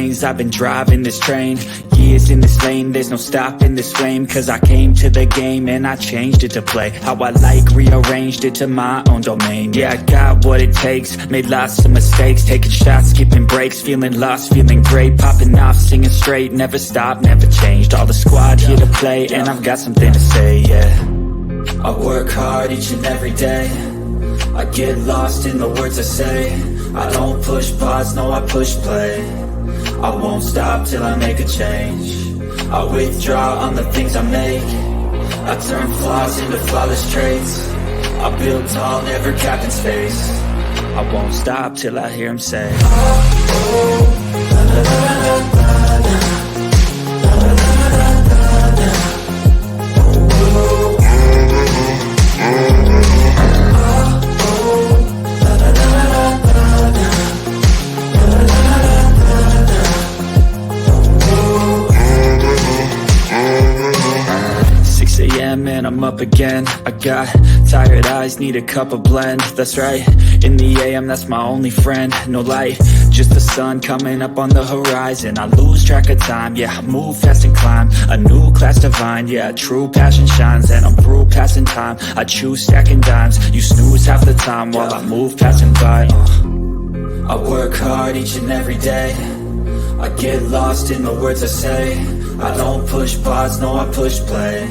lanes. I've been driving this train, years in this lane. There's no stopping this flame, cause I came to the game and I changed it to play how I like, rearranged it to my own domain. Yeah, I got what it takes, made lots of mistakes, taking shots, skipping breaks, feeling lost, feeling great, popping off, singing straight, never stopped, never changed. All the squad here to play, and I've got something to say, yeah. I work hard each and every day, I get lost in the words I say. I don't push pause, no, I push play. I won't stop till I make a change. I withdraw on the things I make. I turn flaws into flawless traits. I build tall, never capped in space. I won't stop till I hear him say, oh, oh, la, la, la, la, la. And I'm up again. I got tired eyes, need a cup of blend. That's right, in the AM, that's my only friend. No light, just the sun coming up on the horizon. I lose track of time, yeah, I move fast and climb a new class divine, yeah, true passion shines. And I'm through passing time, I choose stacking dimes. You snooze half the time while I move passing by. I work hard each and every day, I get lost in the words I say. I don't push pause, no, I push play.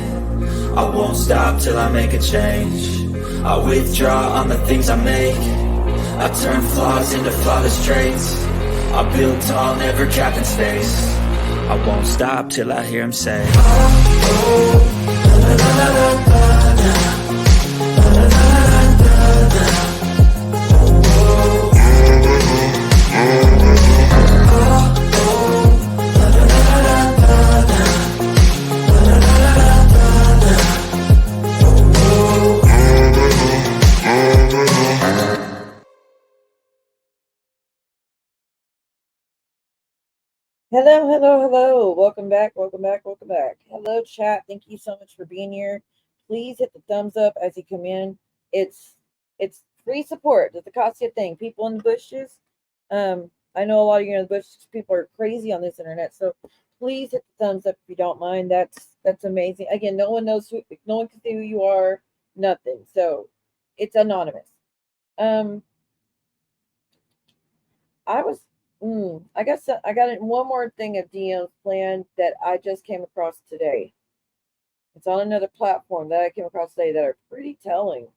I won't stop till I make a change. I withdraw on the things I make. I turn flaws into flawless traits. I build tall, never capped in space. I won't stop till I hear him say, oh, oh, la, la, la, la, la. Hello, hello, hello. Welcome back, welcome back, welcome back. Hello, chat. Thank you so much for being here. Please hit the thumbs up as you come in. It's free support. Does it cost you a thing? People in the bushes. I know a lot of you in the bushes. People are crazy on this internet, so please hit the thumbs up if you don't mind. That's amazing. Again, no one can see who you are. Nothing. So it's anonymous. I guess I got one more thing of DMs planned that I just came across today. It's on another platform that I came across today that are pretty telling.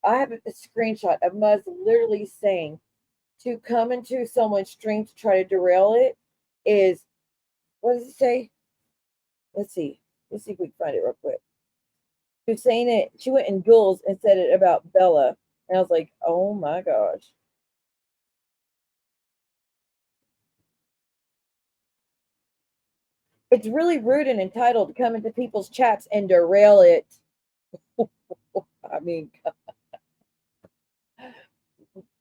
I have a screenshot of Muzz literally saying to come into someone's stream to try to derail it is, what does it say? Let's see if we can find it real quick. She was saying it, she went in duels and said it about Bella. And I was like, oh my gosh. It's really rude and entitled to come into people's chats and derail it. I mean,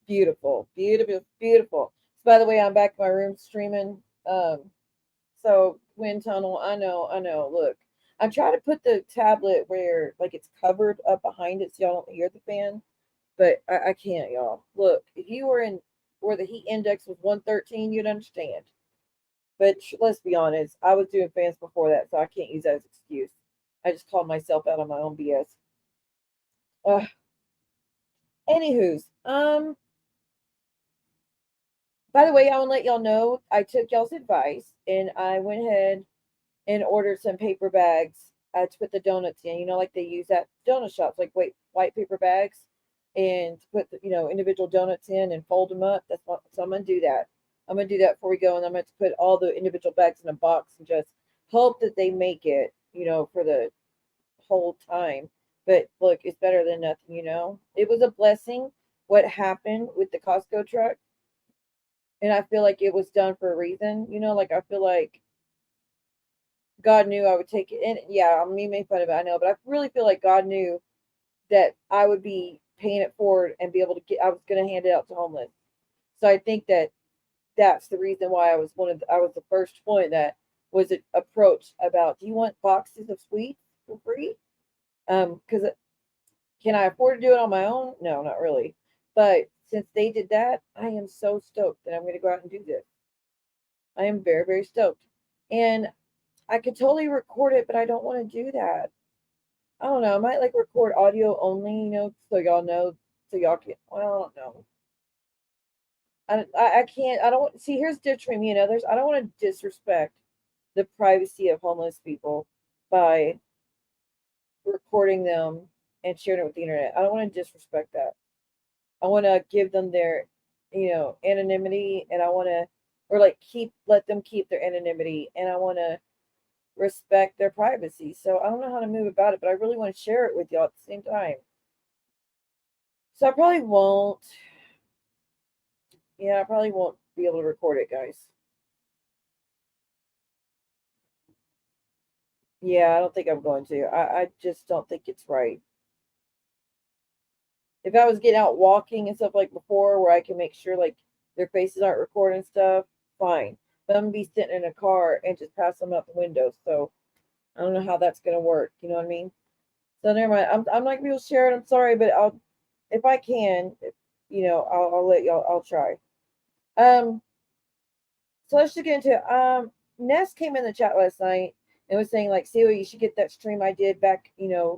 beautiful, beautiful, beautiful. So, by the way, I'm back in my room streaming. So wind tunnel, I know. Look, I'm trying to put the tablet where like it's covered up behind it so y'all don't hear the fan, but I can't, y'all. Look, if you were in where the heat index was 113, you'd understand. But let's be honest, I was doing fans before that, so I can't use that as an excuse. I just called myself out on my own BS. Anywho's, by the way, I want to let y'all know I took y'all's advice and I went ahead and ordered some paper bags to put the donuts in. You know, like they use at donut shops, like white paper bags, and put individual donuts in and fold them up. So I'm gonna do that. I'm gonna do that before we go, and I'm going to put all the individual bags in a box and just hope that they make it, for the whole time. But look, it's better than nothing, It was a blessing what happened with the Costco truck, and I feel like it was done for a reason, Like I feel like God knew I would take it, and yeah, me make fun of it, I know, but I really feel like God knew that I would be paying it forward and be able to I was going to hand it out to homeless. So I think that's the reason why I was the first one that was approached about, do you want boxes of sweets for free? Because can I afford to do it on my own? No, not really. But since they did that, I am so stoked that I'm going to go out and do this. I am very, very stoked. And I could totally record it, but I don't want to do that. I don't know. I might like record audio only, so y'all know, so y'all can. Well, I don't know. I can't. I don't see. Here's the difference between me and others. I don't want to disrespect the privacy of homeless people by recording them and sharing it with the internet. I don't want to disrespect that. I want to give them their, anonymity, and I want to, or like let them keep their anonymity, and I want to respect their privacy. So I don't know how to move about it, but I really want to share it with y'all at the same time. So I probably won't. Yeah, I probably won't be able to record it, guys. Yeah, I don't think I'm going to. I just don't think it's right. If I was getting out walking and stuff like before, where I can make sure like their faces aren't recording stuff, fine. But I'm gonna be sitting in a car and just pass them out the window. So I don't know how that's gonna work. You know what I mean? So never mind. I'm not gonna be able to share it. I'm sorry, but if I can, I'll let y'all. I'll try. Um, so let's just get into it. Ness came in the chat last night and was saying like, "See, you should get that stream I did back,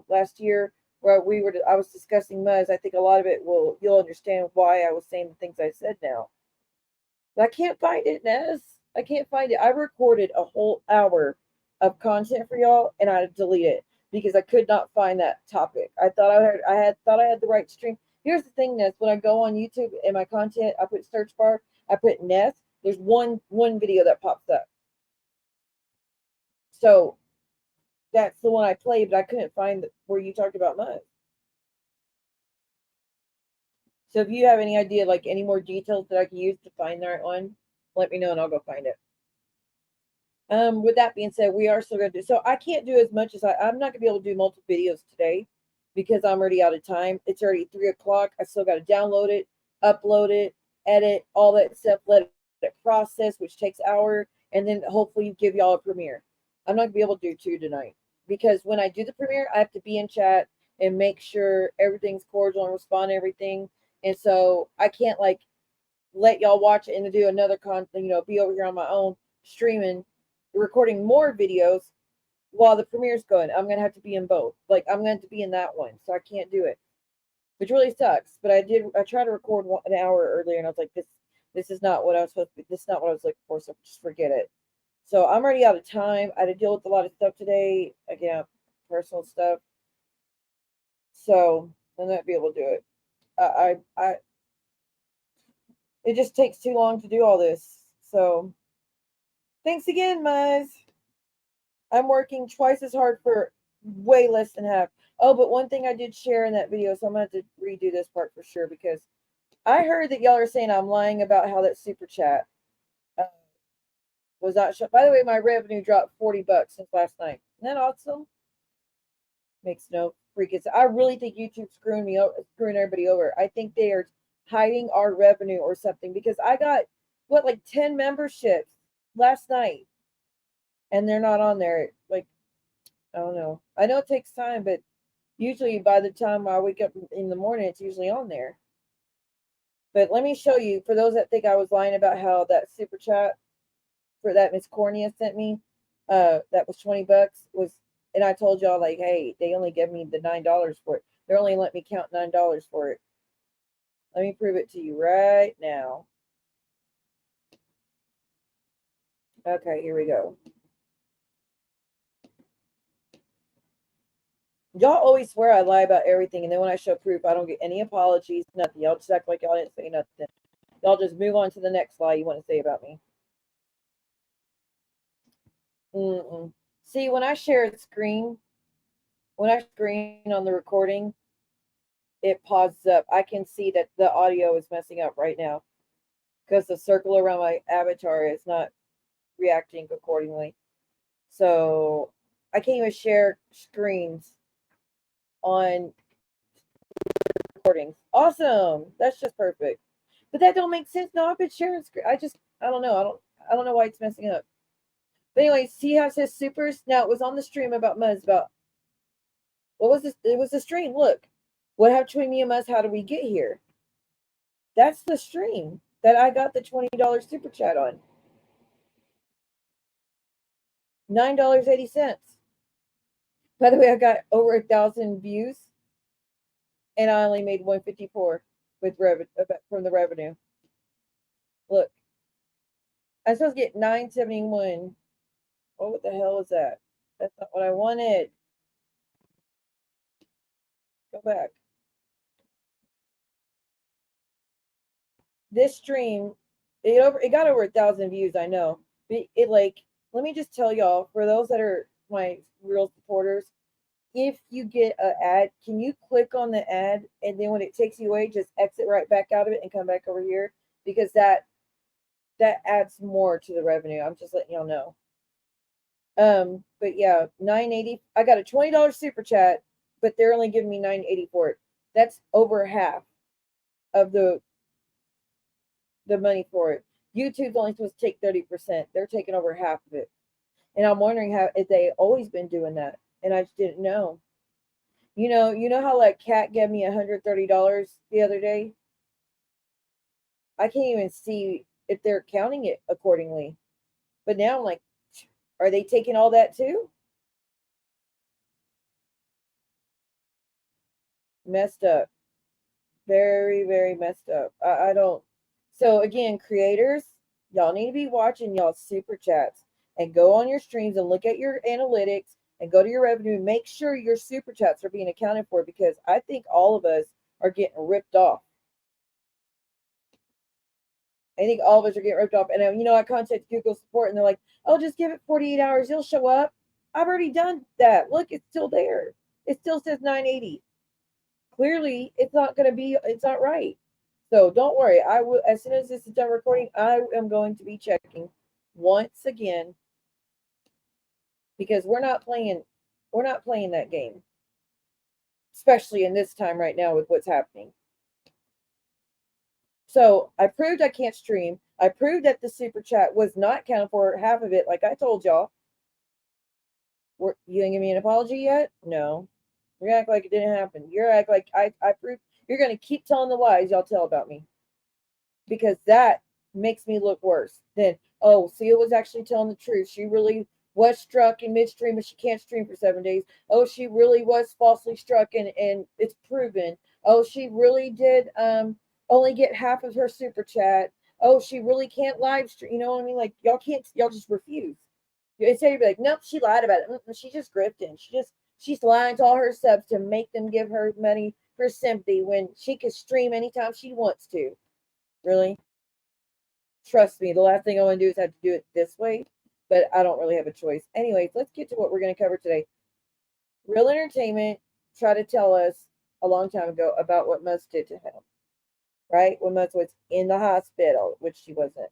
last year where I was discussing Muzz. I think a lot of it you'll understand why I was saying the things I said now. But I can't find it, Ness. I can't find it. I recorded a whole hour of content for y'all, and I had to delete it because I could not find that topic. I had the right stream. Here's the thing, Ness. When I go on YouTube and my content, I put search bar, I put Ness. There's one video that pops up. So that's the one I played, but I couldn't find where you talked about Muzz. So if you have any idea, like any more details that I can use to find the right one, let me know and I'll go find it. With that being said, we are still gonna do so. I can't do as much as I'm not gonna be able to do multiple videos today because I'm already out of time. It's already 3 o'clock. I still gotta download it, upload it, edit, all that stuff, let it process, which takes hour, and then hopefully give y'all a premiere. I'm not gonna be able to do two tonight because when I do the premiere, I have to be in chat and make sure everything's cordial and respond to everything. And so I can't like let y'all watch it and do another be over here on my own streaming, recording more videos while the premiere's going. I'm gonna have to be in both. Like I'm going to be in that one, so I can't do it, which really sucks. But I tried to record an hour earlier, and I was like, this is not what I was supposed to be. This is not what I was looking for. So just forget it. So I'm already out of time. I had to deal with a lot of stuff today. Again, personal stuff. So I'm not be able to do it. I it just takes too long to do all this. So thanks again, Muzz. I'm working twice as hard for way less than half. Oh, but one thing I did share in that video, so I'm gonna have to redo this part for sure because I heard that y'all are saying I'm lying about how that super chat uh, was not shown. By the way, my revenue dropped $40 since last night. Isn't that awesome? Makes no freaking sense. I really think YouTube's screwing everybody over. I think they are hiding our revenue or something because I got like 10 memberships last night and they're not on there. Like I don't know. I know it takes time, but usually by the time I wake up in the morning, it's usually on there. But let me show you, for those that think I was lying about how that super chat for that Miss Cornea sent me, that was $20 was, and I told y'all like, hey, they only give me the $9 for it. They're only letting me count $9 for it. Let me prove it to you right now. Okay, here we go. Y'all always swear I lie about everything, and then when I show proof, I don't get any apologies, nothing. Y'all just act like y'all didn't say nothing. Y'all just move on to the next lie you want to say about me. See, when I share a screen, when I screen on the recording, it pauses up. I can see that the audio is messing up right now because the circle around my avatar is not reacting accordingly. So I can't even share screens on recordings. Awesome. That's just perfect. But that don't make sense. No, I've been sharing screen. I don't know. I don't know why it's messing up. But anyway, see how it says supers? Now it was on the stream about Muzz about what was this? It was the stream. Look. What happened between me and Muzz? How did we get here? That's the stream that I got the $20 super chat on. $9.80. By the way, I got over 1,000 views, and I only made 154 with from the revenue. Look, I'm supposed to get 971. Oh, what the hell is that? That's not what I wanted. Go back. This stream, it got over 1,000 views. I know. It like, let me just tell y'all, for those that are my real supporters, if you get an ad, can you click on the ad, and then when it takes you away, just exit right back out of it and come back over here, because that adds more to the revenue. I'm just letting y'all know. But yeah, 980. I got a $20 super chat, but they're only giving me 980 for it. That's over half of the money for it. YouTube's only supposed to take 30%. They're taking over half of it. And I'm wondering how, if they always been doing that. And I just didn't know. You know how like Cat gave me $130 the other day? I can't even see if they're counting it accordingly. But now I'm like, are they taking all that too? Messed up. Very, very messed up. I don't. So again, creators, y'all need to be watching y'all super chats and go on your streams and look at your analytics and go to your revenue. Make sure your super chats are being accounted for, because I think all of us are getting ripped off. I think all of us are getting ripped off. And I contacted Google support, and they're like, "Oh, just give it 48 hours. It'll show up." I've already done that. Look, it's still there. It still says 980. Clearly, it's not going to be. It's not right. So don't worry. I will, as soon as this is done recording, I am going to be checking once again, because we're not playing. We're not playing that game, especially in this time right now with what's happening. So I proved I can't stream. I proved that the super chat was not counted for half of it, like I told y'all. You didn't give me an apology yet? No. You're gonna act like it didn't happen. You're act like I proved. You're gonna keep telling the lies y'all tell about me, because that makes me look worse than, oh, Sia was actually telling the truth. She really was struck in midstream, but she can't stream for 7 days. Oh, she really was falsely struck, and it's proven. Oh, she really did only get half of her super chat. Oh, she really can't live stream. You know what I mean? Like, y'all can't, y'all just refuse. Instead of be like, nope, she lied about it. She's just grifting. She's lying to all her subs to make them give her money for sympathy when she can stream anytime she wants to. Really? Trust me, the last thing I want to do is have to do it this way, but I don't really have a choice. Anyways, let's get to what we're going to cover today. Real Entertainment tried to tell us a long time ago about what Muzz did to him, right? When Muzz was in the hospital, which she wasn't.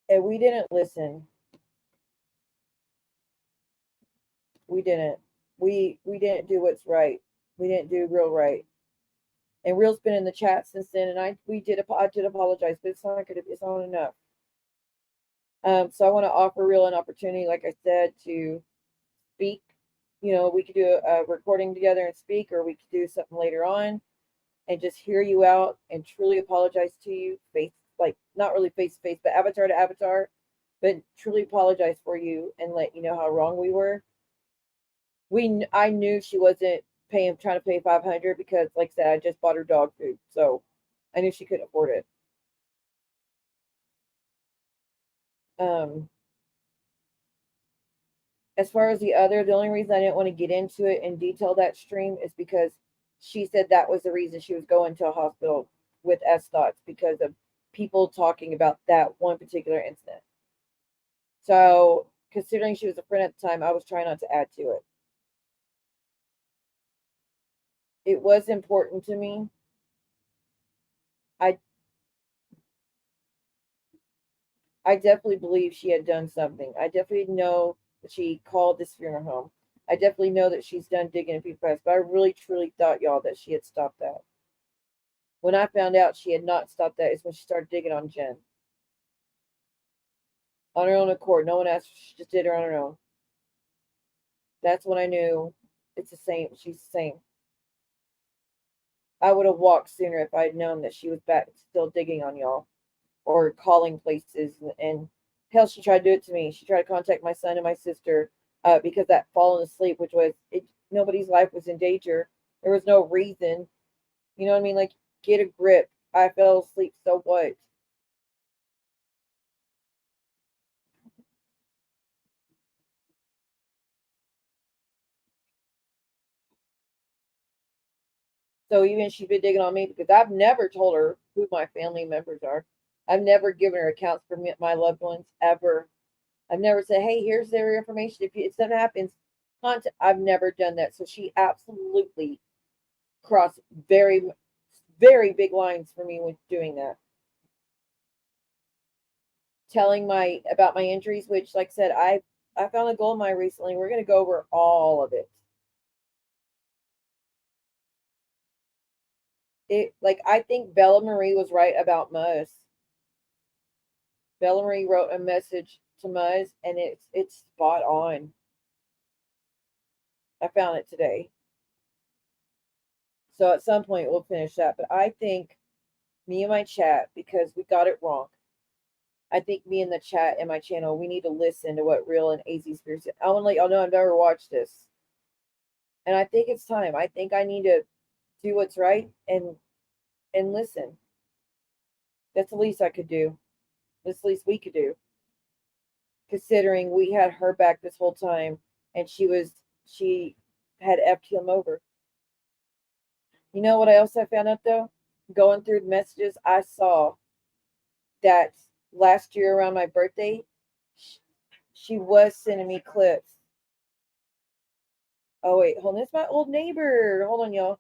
And we didn't listen. We didn't. We didn't do what's right. We didn't do real right. And Real's been in the chat since then, and I did apologize, but it's not enough. So I want to offer Real an opportunity, like I said, to speak. We could do a recording together and speak, or we could do something later on and just hear you out and truly apologize to you, not really face to face, but avatar to avatar, but truly apologize for you and let you know how wrong we were. I knew she wasn't trying to pay 500, because, like I said, I just bought her dog food, so I knew she couldn't afford it. As far as the only reason I didn't want to get into it in detail that stream is because she said that was the reason she was going to a hospital with S-Dots, because of people talking about that one particular incident. So, considering she was a friend at the time, I was trying not to add to it. It was important to me. I definitely believe she had done something. I definitely know that she called this funeral home. I definitely know that she's done digging in people's past, but I really truly thought, y'all, that she had stopped that. When I found out she had not stopped that is when she started digging on Jen. On her own accord. No one asked her. She just did it on her own. That's when I knew it's the same. She's the same. I would have walked sooner if I had known that she was back still digging on y'all. or calling places. And hell, she tried to do it to me. She tried to contact my son and my sister because that falling asleep, which was it, nobody's life was in danger. There was no reason. You know what I mean? Like, get a grip. I fell asleep, so what? So even she's been digging on me because I've never told her who my family members are. I've never given her accounts for me, my loved ones ever. I've never said, "Hey, here's their information. If something happens, contact." I've never done that. So she absolutely crossed very, very big lines for me with doing that. Telling my about my injuries, which, like I said, I found a gold mine recently. We're gonna go over all of it. It like I think Bella Marie was right about Muzz. Bella Marie wrote a message to Muzz, and it's spot on. I found it today. So at some point we'll finish that. But I think me and my chat, because we got it wrong. I think me and the chat and my channel, we need to listen to what Real and AZspiracy. I want to let y'all know I've never watched this. And I think it's time. I think I need to do what's right and listen. That's the least I could do. That's the least we could do. Considering we had her back this whole time and she had effed him over. You know what else I found out though? Going through the messages, I saw that last year around my birthday, she was sending me clips. Oh wait, hold on, it's my old neighbor. Hold on, y'all.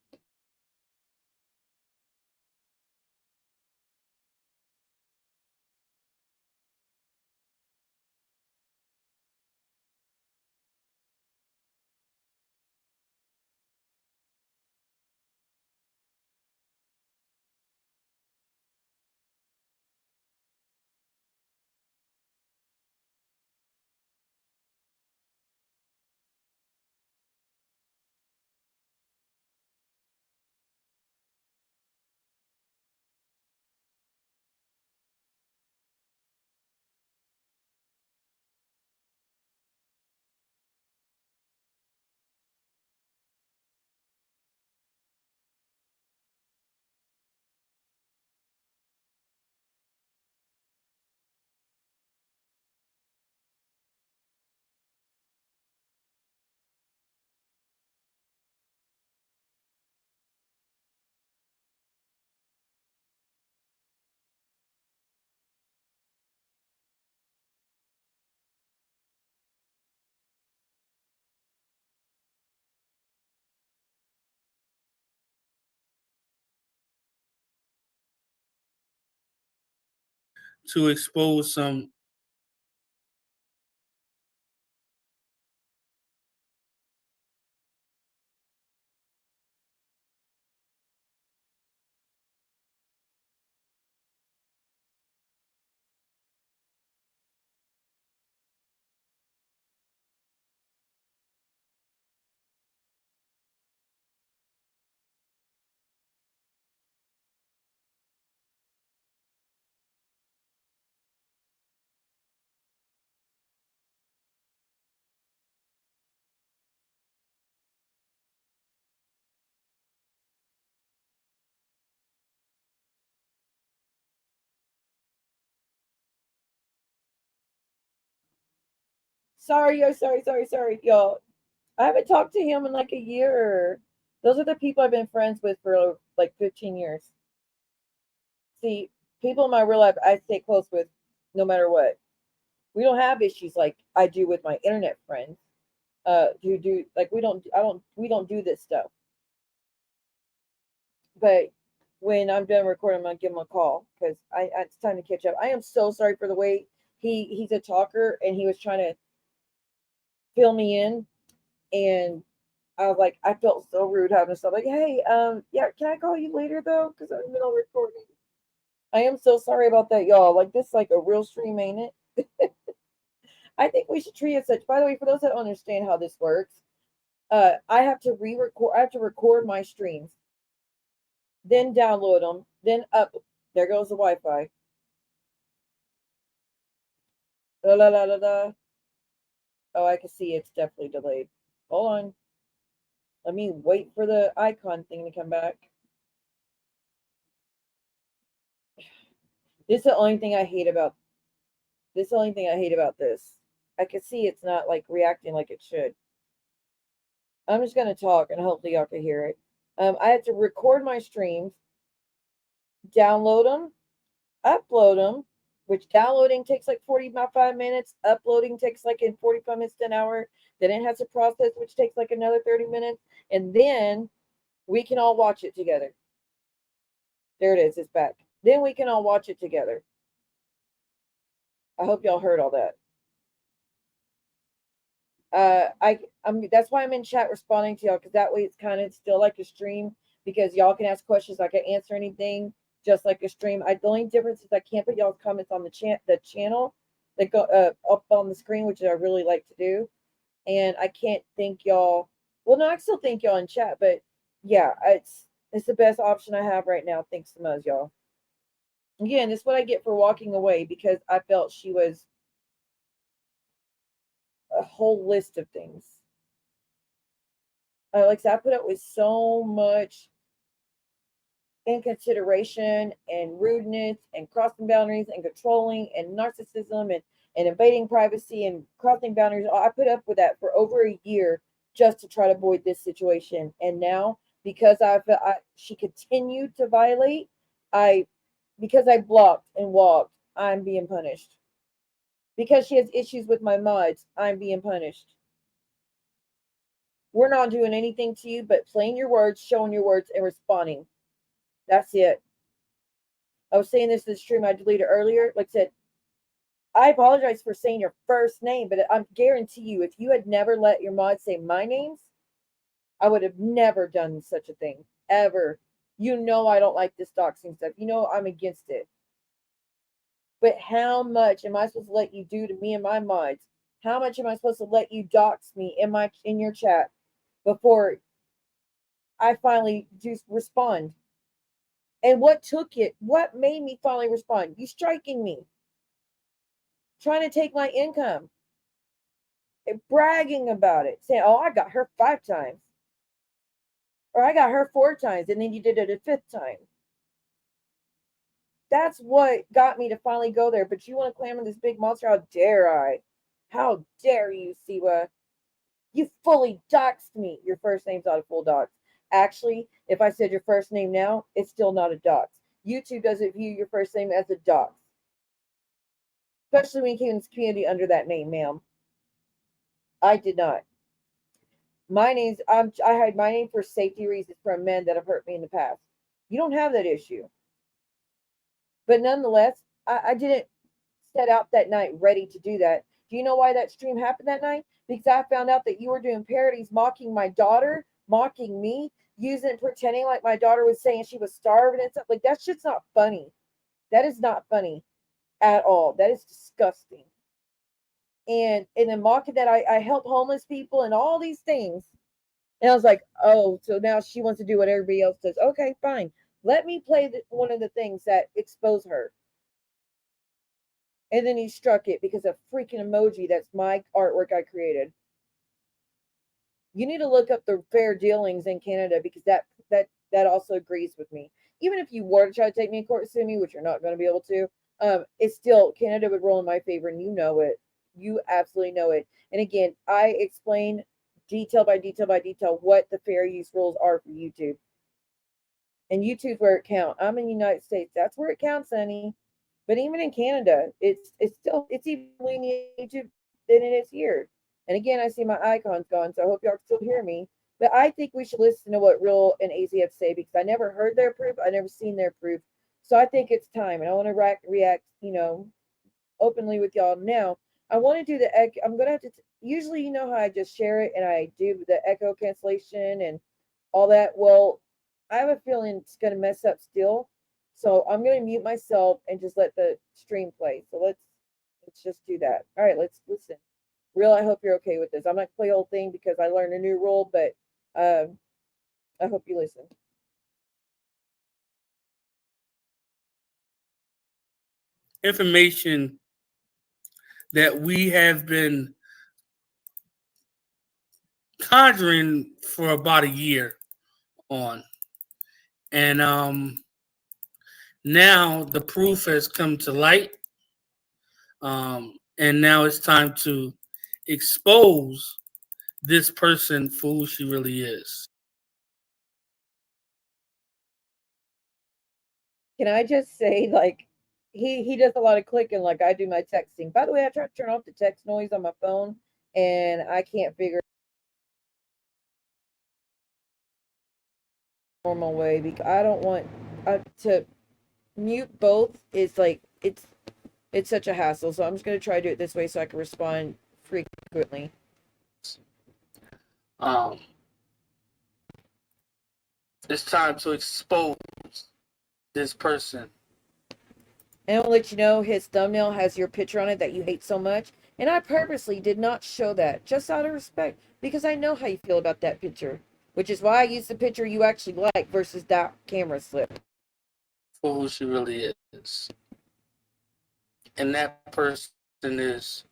to expose some Sorry, y'all. I haven't talked to him in like a year. Those are the people I've been friends with for like 15 years. See, people in my real life I stay close with no matter what. We don't have issues like I do with my internet friends. Who do like we don't do this stuff. But when I'm done recording, I'm gonna give him a call because it's time to catch up. I am so sorry for the way he's a talker and he was trying to fill me in, and I was like, I felt so rude having to stop. Like, hey, yeah, can I call you later though? Because I'm in the middle of recording. I am so sorry about that, y'all. Like, this is like a real stream, ain't it? I think we should treat it such. By the way, for those that don't understand how this works, I have to re-record. I have to record my streams, then download them, then up. There goes the Wi-Fi. La la la la la. Oh, I can see it's definitely delayed. Hold on. Let me wait for the icon thing to come back. This is the only thing I hate about this. I can see it's not like reacting like it should. I'm just gonna talk and hopefully y'all can hear it. I have to record my streams, download them, upload them, which downloading takes like 45 minutes, uploading takes like in 45 minutes to an hour. Then it has a process which takes like another 30 minutes, and then we can all watch it together. There it is, it's back. Then we can all watch it together. I hope y'all heard all that. I'm that's why I'm in chat responding to y'all, because that way it's kind of still like a stream, because y'all can ask questions, I can answer anything just like a stream. The only difference is I can't put y'all's comments on the channel that go up on the screen, which I really like to do, and I can't thank y'all. Well, no, I still thank y'all in chat, but yeah, it's the best option I have right now. Thanks to Muzz, y'all. Again, this is what I get for walking away, because I felt she was a whole list of things. Like I said, I put up with so much inconsideration and rudeness and crossing boundaries and controlling and narcissism and invading privacy and crossing boundaries. I put up with that for over a year just to try to avoid this situation. And now, because she continued to violate, because I blocked and walked, I'm being punished. Because she has issues with my mods, I'm being punished. We're not doing anything to you but playing your words, showing your words, and responding. That's it. I was saying this in the stream I deleted earlier. Like I said, I apologize for saying your first name, but I guarantee you, if you had never let your mod say my names, I would have never done such a thing. Ever. You know I don't like this doxing stuff. You know I'm against it. But how much am I supposed to let you do to me and my mods? How much am I supposed to let you dox me in your chat before I finally do respond? And what took it? What made me finally respond? You striking me, trying to take my income, and bragging about it, saying, "Oh, I got her 5 times, or I got her 4 times, and then you did it a 5th time." That's what got me to finally go there. But you want to clamor this big monster? How dare I? How dare you, Siwa? You fully doxed me. Your first name's not a full dox. Actually, if I said your first name now, it's still not a dox. YouTube doesn't view your first name as a dox, especially when you came in this community under that name, ma'am. I did not. My name's I hide my name for safety reasons from men that have hurt me in the past. You don't have that issue. But nonetheless, I didn't set out that night ready to do that. Do you know why that stream happened that night? Because I found out that you were doing parodies mocking my daughter, mocking me, pretending like my daughter was saying she was starving and stuff. Like, that shit's not funny. That is not funny at all. That is disgusting. And then mocking that I help homeless people and all these things. And I was like, oh, so now she wants to do what everybody else does. Okay, fine. Let me play one of the things that expose her. And then he struck it because of freaking emoji. That's my artwork I created. You need to look up the fair dealings in Canada, because that also agrees with me. Even if you were to try to take me in court and sue me, which you're not going to be able to, it's still, Canada would roll in my favor, and you know it. You absolutely know it. And again, I explain detail by detail by detail what the fair use rules are for YouTube. And YouTube's where it counts. I'm in the United States. That's where it counts, honey. But even in Canada, it's even lenient YouTube than it is here. And again, I see my icons gone, so I hope y'all can still hear me. But I think we should listen to what Real and AZ have to say, because I never heard their proof. I never seen their proof. So I think it's time, and I want to react, openly with y'all now. I want to do the echo. I'm gonna have to. Usually, you know how I just share it and I do the echo cancellation and all that. Well, I have a feeling it's gonna mess up still. So I'm gonna mute myself and just let the stream play. So let's just do that. All right, let's listen. Real, I hope you're okay with this. I'm not gonna play the whole thing because I learned a new rule, but I hope you listen. Information that we have been conjuring for about a year on. And now the proof has come to light. And now it's time to expose this person for who she really is. Can I just say, like, he does a lot of clicking like I do my texting. By the way, I try to turn off the text noise on my phone, and I can't figure normal way because I don't want to mute both. Is like it's such a hassle. So I'm just gonna try to do it this way so I can respond frequently. It's time to expose this person. And I'll let you know his thumbnail has your picture on it that you hate so much. And I purposely did not show that, just out of respect, because I know how you feel about that picture. Which is why I use the picture you actually like versus that camera slip. For who she really is. And that person is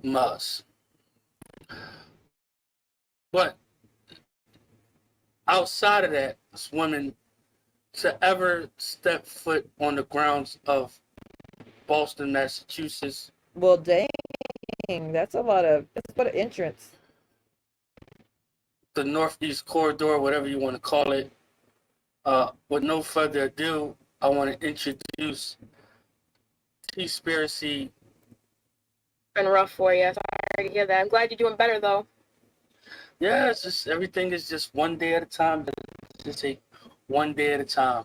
Muzz. But outside of that, this woman to ever step foot on the grounds of Boston, Massachusetts. Well, dang, that's a lot of entrance. The Northeast Corridor, whatever you want to call it. With no further ado, I want to introduce AZspiracy. Been rough for you. Sorry to hear that. I'm glad you're doing better though. Yeah, it's just everything is just one day at a time. Just take one day at a time.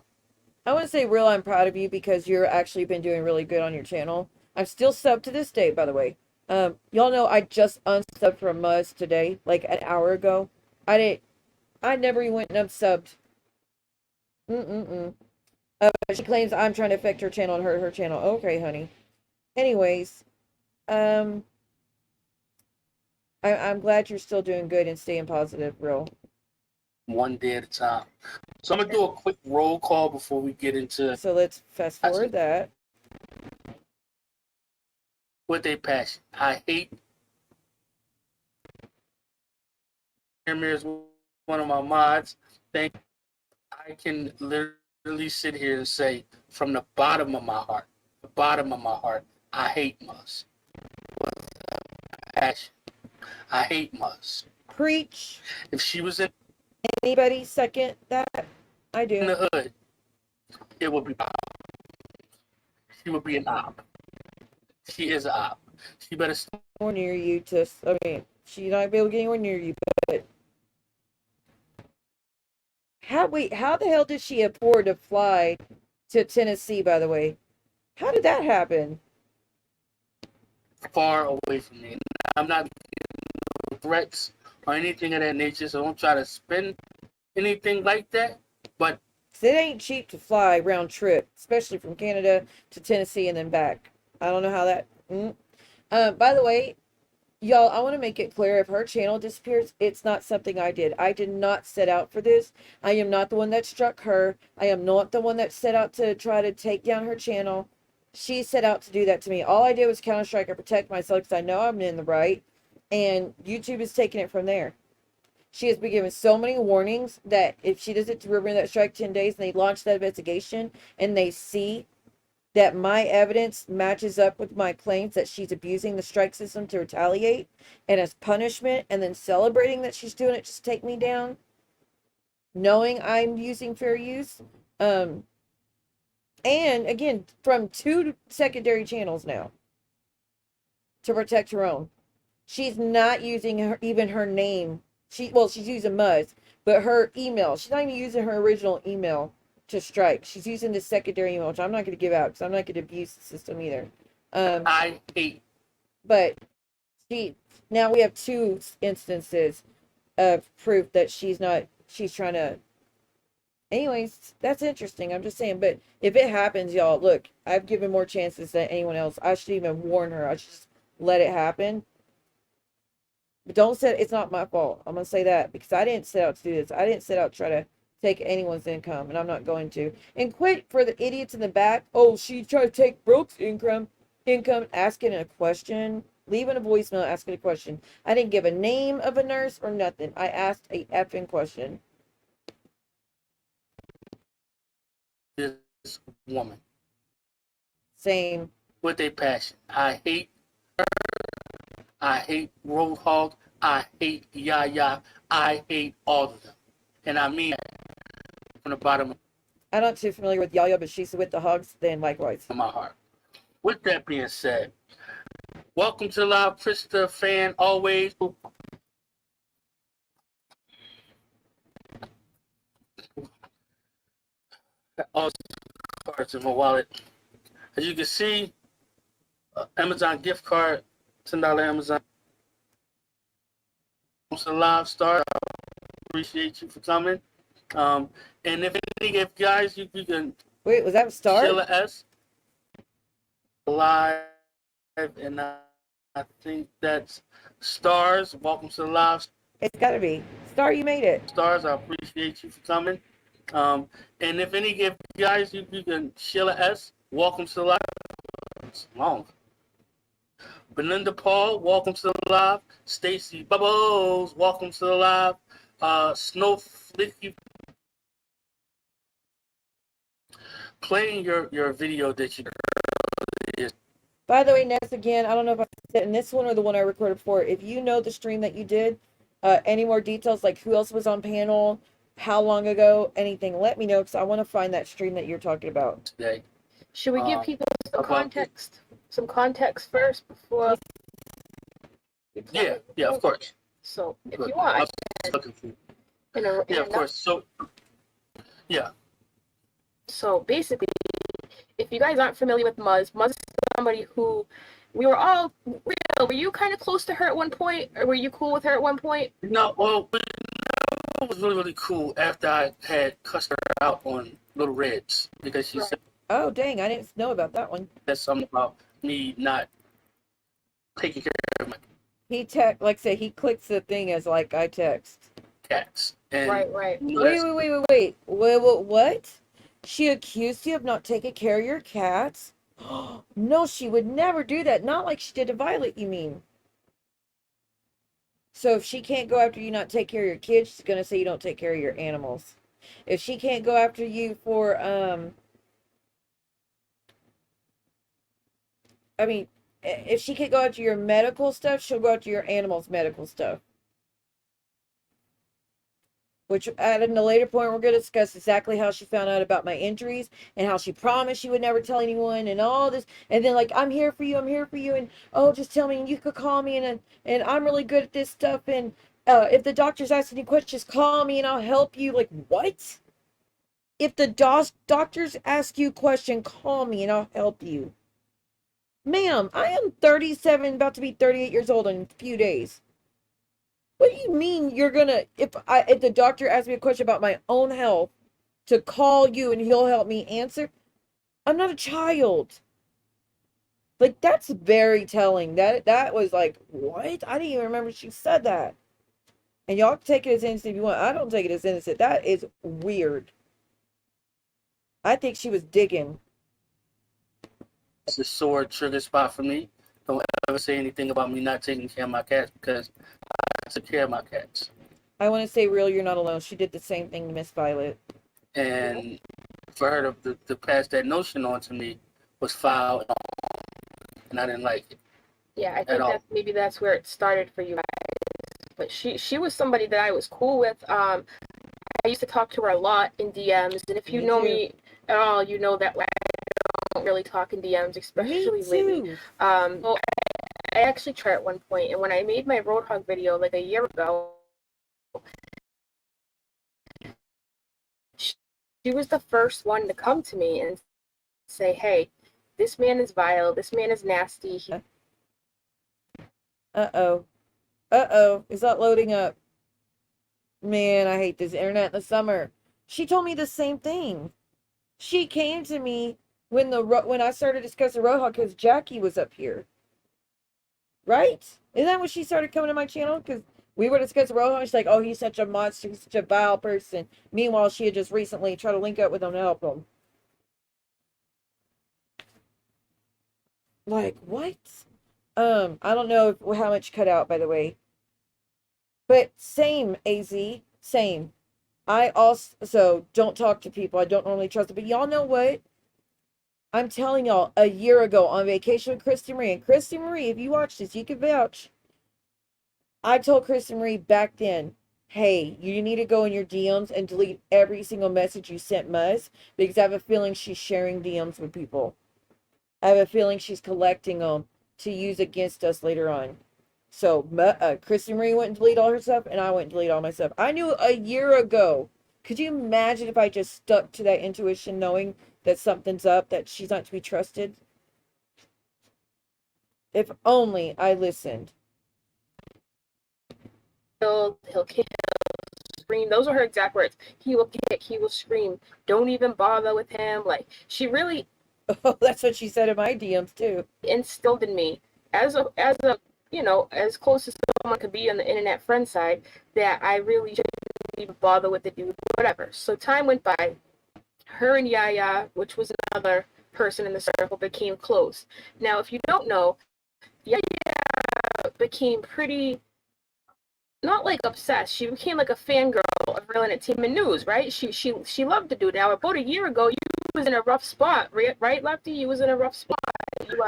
I want to say, real, I'm proud of you because you're actually been doing really good on your channel. I'm still subbed to this day, by the way. Y'all know I just unsubbed from Muzz today, like an hour ago. I never even went and unsubbed. She claims I'm trying to affect her channel and hurt her channel. Okay, honey. Anyways, I'm glad you're still doing good and staying positive, real. One day at a time. So I'm gonna do a quick roll call before we get into. So let's fast forward that. What they passion. I hate. Amir is one of my mods. I can literally sit here and say from the bottom of my heart, I hate Muzz. Passion. I hate Muzz. Preach. If she was in Anybody second that? I do. the hood, it would be. She would be an op. She is an op. She better stay More near you to. I mean, she's not be able to get anywhere near you. But how the hell did she afford to fly to Tennessee? By the way, how did that happen? far away from me. I'm not getting threats or anything of that nature, so don't try to spin anything like that. But it ain't cheap to fly round trip, especially from Canada to Tennessee and then back. I don't know how that. By the way, y'all, I want to make it clear, if her channel disappears, it's not something I did. I did not set out for this. I am not the one that struck her. I am not the one that set out to try to take down her channel. She set out to do that to me. All I did was counter-strike and protect myself because I know I'm in the right. And YouTube is taking it from there. She has been given so many warnings that if she doesn't remember that strike 10 days and they launch that investigation and they see that my evidence matches up with my claims that she's abusing the strike system to retaliate and as punishment, and then celebrating that she's doing it just to take me down, knowing I'm using fair use. And again, from 2 secondary channels now to protect her own. She's not using even her name. She's using Muzz, but her email, she's not even using her original email to strike. She's using the secondary email, which I'm not going to give out because I'm not going to abuse the system either. I hate. But now we have 2 instances of proof that she's trying to. Anyways, that's interesting. I'm just saying. But if it happens, y'all, look, I've given more chances than anyone else. I should even warn her. I should just let it happen. But don't say it's not my fault. I'm going to say that because I didn't set out to do this. I didn't set out to try to take anyone's income, and I'm not going to. And quit for the idiots in the back. Oh, she tried to take Brooke's income, asking a question, leaving a voicemail, asking a question. I didn't give a name of a nurse or nothing. I asked a effing question. This woman Same. with a passion. I hate Roadhog. I hate Yaya. I hate all of them. And I mean from the bottom I'm not too familiar with Yaya, but she's with the Hogs, then likewise. of my heart. With that being said, welcome to Live Krista fan always. All cards in my wallet. As you can see, Amazon gift card, $10 Amazon. To Live Star, I appreciate you for coming. And if guys, you can Wait, was that a star? Sheila S. Live, and I think that's Stars. Welcome to the Live It's got to be. Star, you made it. Stars. I appreciate you for coming. And if guys, you can Sheila S. Welcome to the Live. It's long. Belinda Paul, welcome to the live. Stacy Bubbles, welcome to the live. Snowflake, playing your video that you. By the way, Ness, again, I don't know if I said in this one or the one I recorded before. If you know the stream that you did, any more details, like who else was on panel, how long ago, anything, let me know, because I want to find that stream that you're talking about Today. Should we give people some context? Some context first before. Yeah, of course. So if you want, of course. So basically, if you guys aren't familiar with Muzz, Muzz is somebody who we were all real. Were you kind of close to her at one point, or were you cool with her at one point? No, well, it was really cool after I had cussed her out on Little Reds because she said. Oh, dang, I didn't know about that one. That's something about me not taking care of my Like I said, he clicks the thing as like I text. cats. And Right. Wait. What? She accused you of not taking care of your cats? No, she would never do that. Not like she did to Violet, you mean? So if she can't go after you not take care of your kids, she's gonna say you don't take care of your animals. If she can't go after you for if she can't go after your medical stuff, she'll go after your animals' medical stuff. Which, at a later point, we're going to discuss exactly how she found out about my injuries and how she promised she would never tell anyone and all this. And then, like, I'm here for you, and oh, just tell me, and you could call me, and I'm really good at this stuff. And if the doctor's asking you questions, call me, and I'll help you. Like, what? If the doctors ask you a question, call me, and I'll help you. Ma'am, I am 37, about to be 38 years old in a few days. What do you mean you're gonna, if the doctor asks me a question about my own health, to call you and he'll help me answer? I'm not a child. Like, that's very telling. That was like, what? I didn't even remember she said that. And y'all take it as innocent if you want. I don't take it as innocent. That is weird. I think she was digging. It's a sore trigger spot for me. Don't ever say anything about me not taking care of my cats because I took care of my cats. I want to say, real, you're not alone. She did the same thing to Miss Violet. And for her to pass that notion on to me was foul, and I didn't like it. Yeah, I think maybe that's where it started for you guys. But she was somebody that I was cool with. I used to talk to her a lot in DMs, and if you know me at all, you know that I don't really talk in DMs, especially lately. Well, I actually tried at one point, and when I made my Roadhog video like a year ago, she was the first one to come to me and say, hey, this man is vile, this man is nasty. Uh-oh. Is that loading up? Man, I hate this internet in the summer. She told me the same thing. She came to me when I started discussing Roadhog because Jackie was up here. Right? Isn't that when she started coming to my channel? Because We were discussing Rohan. She's like, oh, he's such a monster. He's such a vile person. Meanwhile, she had just recently tried to link up with him to help him. Like, what? I don't know how much cut out, by the way. But same, AZ. Same. I also don't talk to people I don't normally trust. But y'all know what? I'm telling y'all, a year ago on vacation with Christy Marie. And Christy Marie, if you watch this, you can vouch. I told Christy Marie back then, hey, you need to go in your DMs and delete every single message you sent Muzz, because I have a feeling she's sharing DMs with people. I have a feeling she's collecting them to use against us later on. So Christy Marie went and deleted all her stuff, and I went and deleted all my stuff. I knew a year ago. Could you imagine if I just stuck to that intuition, knowing that something's up, that she's not to be trusted? If only I listened. He'll kick, he'll scream. Those are her exact words. He will kick, he will scream. Don't even bother with him. Like, she really Oh, that's what she said in my DMs too. instilled in me as a you know, as close as someone could be on the internet friend side, that I really shouldn't even bother with the dude, whatever. So time went by. Her and Yaya, which was another person in the circle, became close. Now, if you don't know, Yaya became pretty, not like obsessed. She became like a fangirl of Real Entertainment News, right? She loved the dude. Now, about a year ago, you was in a rough spot, right, Lefty? You was in a rough spot.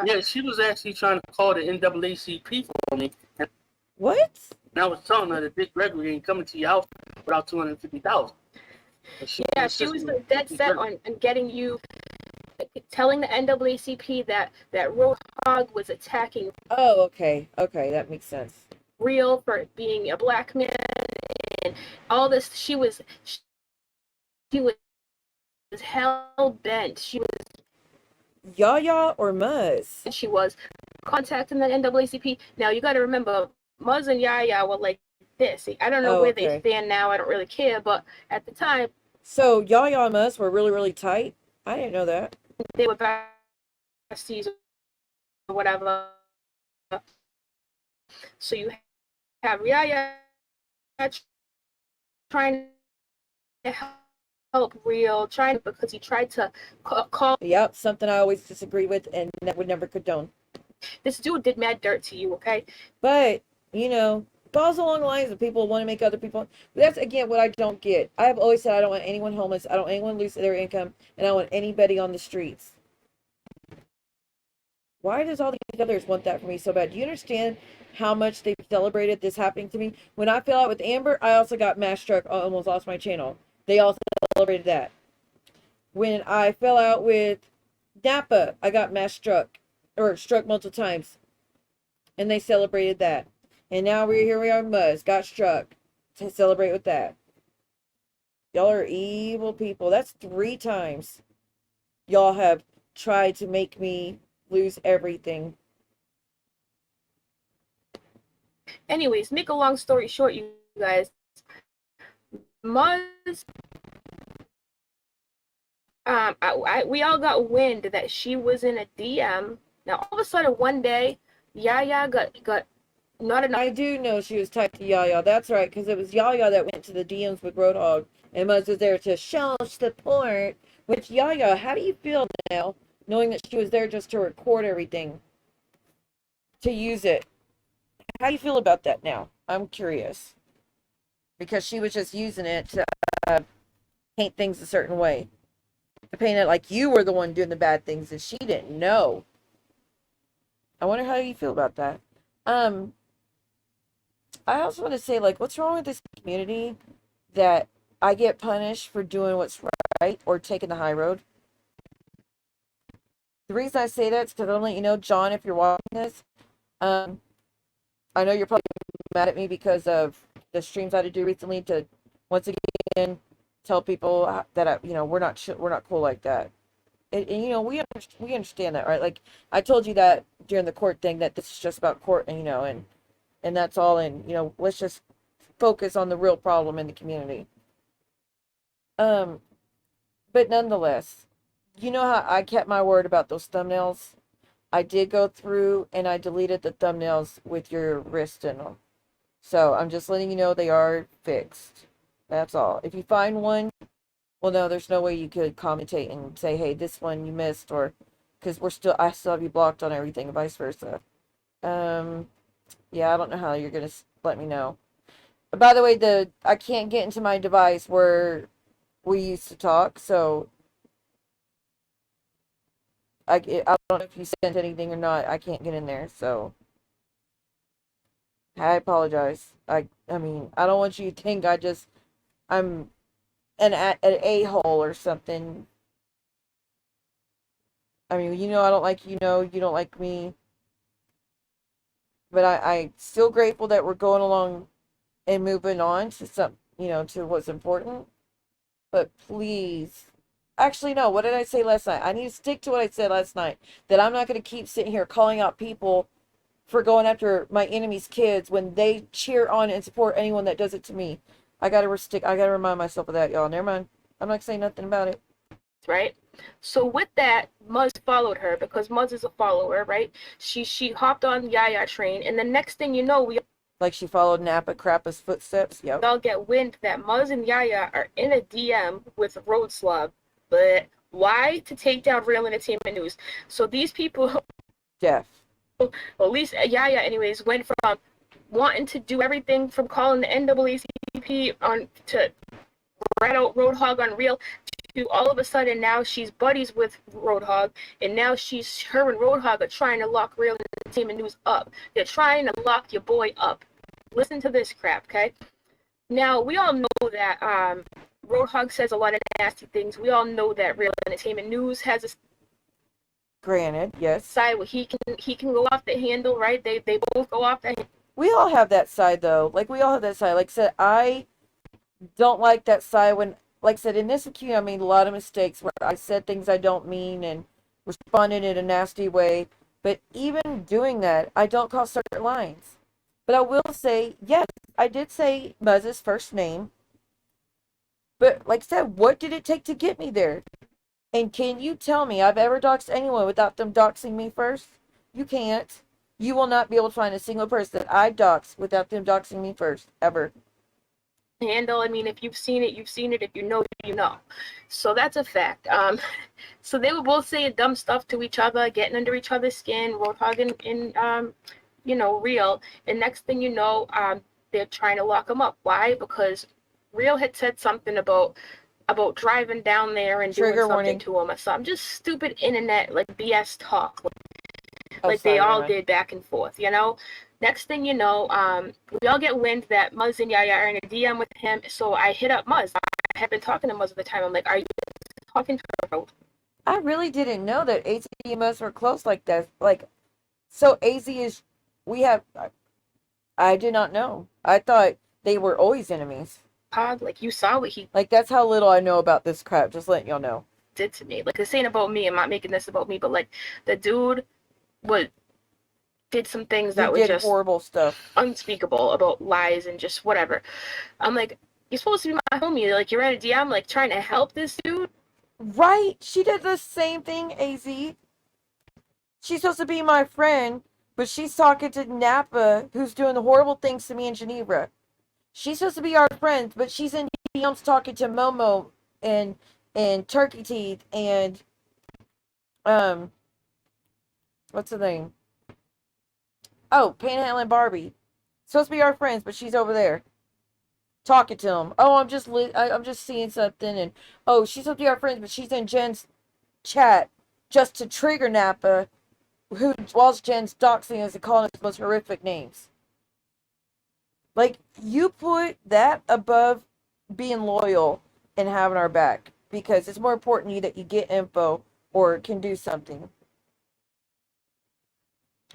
Yeah, she was actually trying to call the NAACP for me. And What? I was telling her that Dick Gregory ain't coming to your house without $250,000. Yeah, she was dead set on getting you, telling the NAACP that Roadhog was attacking Oh, okay. Okay, that makes sense. Real for being a black man and all this. She was hell bent. She Yaya or Muzz? was contacting the NAACP. Now you got to remember, Muzz and Yaya were like this. I don't know Oh, where okay. they stand now. I don't really care, but at the time So Yaya and Muzz were really, really tight? I didn't know that. they were besties or whatever. So you have Yaya trying to help Real, because he tried to call. Yep, something I always disagree with and would never condone. This dude did mad dirt to you, okay? But, you know, falls along the lines of people want to make other people. That's, again, what I don't get. I have always said I don't want anyone homeless. I don't want anyone lose their income. And I don't want anybody on the streets. Why does all these others want that for me so bad? Do you understand how much they've celebrated this happening to me? When I fell out with Amber, I also got mass struck. I almost lost my channel. They also celebrated that. When I fell out with Napa, I got mass struck. Or struck multiple times. And they celebrated that. And now here we are, Muzz. Got struck. To celebrate with that. Y'all are evil people. That's 3 times. Y'all have tried to make me lose everything. Anyways, make a long story short, you guys. Muzz, we all got wind that she was in a DM. Now all of a sudden one day, Yaya got not enough. I do know she was tied to Yaya. That's right, because it was Yaya that went to the DMs with Roadhog. And Muzz was there to show support. Which, Yaya, how do you feel now, knowing that she was there just to record everything? To use it. How do you feel about that now? I'm curious. Because she was just using it to paint things a certain way. To paint it like you were the one doing the bad things and she didn't know. I wonder how you feel about that. I also want to say, like, what's wrong with this community that I get punished for doing what's right or taking the high road? The reason I say that is because I'm letting you know, John, if you're watching this, I know you're probably mad at me because of the streams I had to do recently to, once again, tell people that we're not cool like that. And you know, we understand that, right? Like, I told you that during the court thing, that this is just about court, and and that's all. And let's just focus on the real problem in the community. But nonetheless, you know how I kept my word about those thumbnails? I did go through and I deleted the thumbnails with your wrist in them. So I'm just letting you know they are fixed. That's all. If you find one, well, no, there's no way you could commentate and say, hey, this one you missed, or because I still have you blocked on everything, and vice versa. Yeah, I don't know how you're gonna let me know. By the way, I can't get into my device where we used to talk, so I don't know if you sent anything or not. I can't get in there, so I apologize. I mean, I don't want you to think I'm an a-hole or something. I mean, I don't like you don't like me. But I'm still grateful that we're going along and moving on to to what's important. But please, actually, no, what did I say last night? I need to stick to what I said last night. That I'm not going to keep sitting here calling out people for going after my enemy's kids when they cheer on and support anyone that does it to me. I got to remind myself of that, y'all. Never mind. I'm not saying nothing about it. Right? So with that, Muzz followed her because Muzz is a follower, right? She hopped on Yaya train, and the next thing you know, we Like she followed Nappa Crappa's footsteps. Yep. all get wind that Muzz and Yaya are in a DM with Road Slob. But why? To take down Real Entertainment News. So these people, Deaf. well, at least Yaya anyways, went from wanting to do everything from calling the NAACP on to rat out Roadhog on Real to all of a sudden now she's buddies with Roadhog, and now her and Roadhog are trying to lock Real Entertainment News up. They're trying to lock your boy up. Listen to this crap, okay? Now we all know that Roadhog says a lot of nasty things. We all know that Real Entertainment News has a Granted, yes. side where he can go off the handle, right? They both go off the handle. We all have that side though. Like we all have that side. Like I said, I don't like that side when, like I said, in this account, I made a lot of mistakes where I said things I don't mean and responded in a nasty way. But even doing that, I don't cross certain lines. But I will say, yes, I did say Muzz's first name. But like I said, what did it take to get me there? And can you tell me I've ever doxed anyone without them doxing me first? You can't. You will not be able to find a single person that I doxed without them doxing me first, ever. Handle. I mean, if you've seen it, you've seen it. If you know, you know. So that's a fact. So they were both saying dumb stuff to each other, getting under each other's skin, Roadhog and Real. And next thing you know, they're trying to lock them up. Why? Because Real had said something about driving down there and Trigger doing something warning. to him or something. Just stupid internet, like BS talk. Like they all did back and forth, Next thing you know, we all get wind that Muzz and Yaya are in a DM with him. So I hit up Muzz. I had been talking to Muzz at the time. I'm like, are you talking to her? I really didn't know that AZ and Muzz were close like that. Like, so AZ is, I did not know. I thought they were always enemies. Like, you saw what he Like, that's how little I know about this crap. Just letting y'all know. did to me. Like, this ain't about me. I'm not making this about me. But, like, the dude did some things that were just horrible stuff, unspeakable about lies and just whatever. I'm like, you're supposed to be my homie. Like, you're in a DM, like, trying to help this dude. Right? She did the same thing, AZ. She's supposed to be my friend, but she's talking to Nappa, who's doing the horrible things to me in Geneva. She's supposed to be our friend, but she's in DMs talking to Momo and Turkey Teeth and what's the name? Oh, Panhandle and Barbie. Supposed to be our friends, but she's over there talking to them. Oh, I'm just seeing something, and oh, she's supposed to be our friends, but she's in Jen's chat just to trigger Nappa, who whilst Jen's doxing us and calling us the most horrific names. Like, you put that above being loyal and having our back, because it's more important to you that you get info or can do something.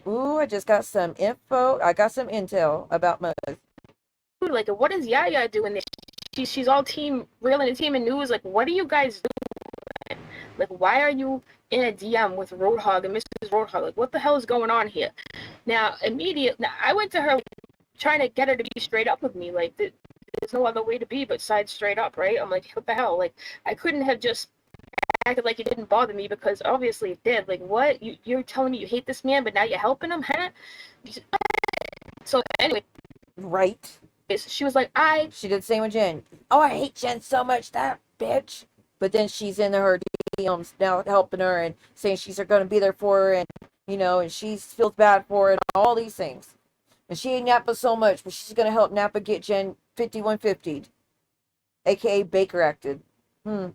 Ooh, I just got some info. I got some intel about Muzz. Dude, like, what is Yaya doing there? She's all team Real Entertainment News. Like, what are you guys doing? Like, why are you in a DM with Roadhog and Mrs. Roadhog? Like, what the hell is going on here? Now, I went to her trying to get her to be straight up with me. Like, there's no other way to be besides straight up, right? I'm like, what the hell? Like, I couldn't have just acted like it didn't bother me, because obviously it did. Like, what? You're telling me you hate this man, but now you're helping him, huh? So anyway, Right. She was like, She did the same with Jen. Oh, I hate Jen so much, that bitch. But then she's in her DMs now helping her and saying she's going to be there for her and, and she feels bad for it, all these things. And she hates Napa so much, but she's going to help Napa get Jen 5150'd, a.k.a. Baker acted. I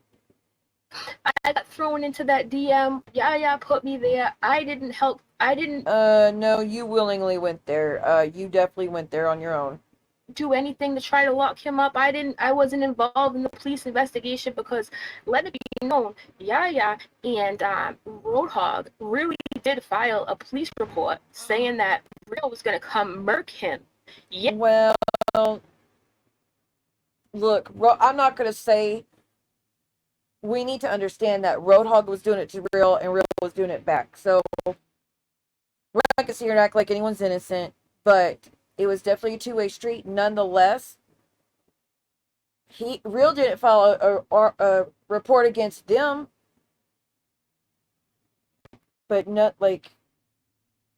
got thrown into that DM. Yeah, put me there. I didn't help. I didn't No, you willingly went there. You definitely went there on your own. do anything to try to lock him up. I wasn't involved in the police investigation because, let it be known, Yaya and Roadhog really did file a police report saying that Real was going to come murk him. Yeah. Well, look, I'm not going to say. We need to understand that Roadhog was doing it to Real and Real was doing it back. So we're not going to sit here and act like anyone's innocent, but it was definitely a two-way street. Nonetheless, Real didn't file a report against them, but not like.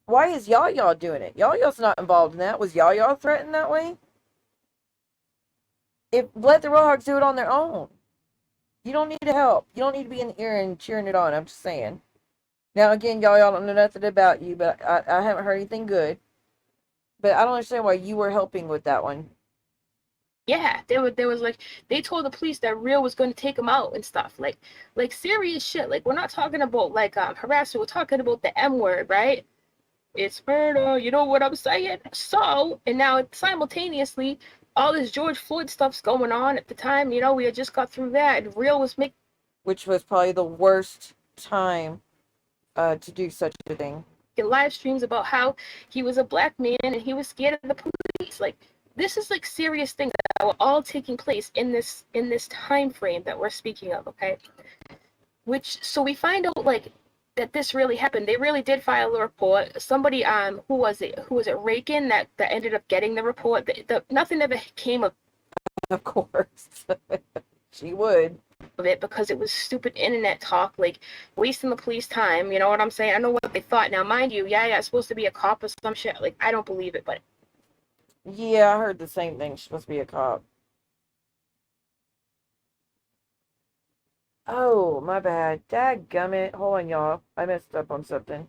Why is Yaya doing it? Yaya's not involved in that. Was Yaya threatened that way? Let the Roadhogs do it on their own. You don't need to help. You don't need to be in the ear and cheering it on. I'm just saying. Now again, y'all don't know nothing about you, but I haven't heard anything good. But I don't understand why you were helping with that one. Yeah, there was like, they told the police that Real was going to take him out and stuff, like serious shit. Like, we're not talking about like harassment. We're talking about the M word, right? It's murder. You know what I'm saying? So, and now simultaneously, all this George Floyd stuff's going on at the time. We had just got through that, and Real was making, which was probably the worst time to do such a thing. Live streams about how he was a black man and he was scared of the police. Like, this is like serious things that were all taking place in this time frame that we're speaking of, okay? So we find out like that this really happened. They really did file a report. Somebody, who was it, Rakin, that ended up getting the report. Nothing ever came of course. She would. Of it because it was stupid internet talk, like wasting the police time. You know what I'm saying? I know what they thought. Now, mind you, yeah, it's supposed to be a cop or some shit. Like, I don't believe it, but yeah, I heard the same thing. She's supposed to be a cop. Oh, my bad. Dadgummit. Hold on, y'all. I messed up on something.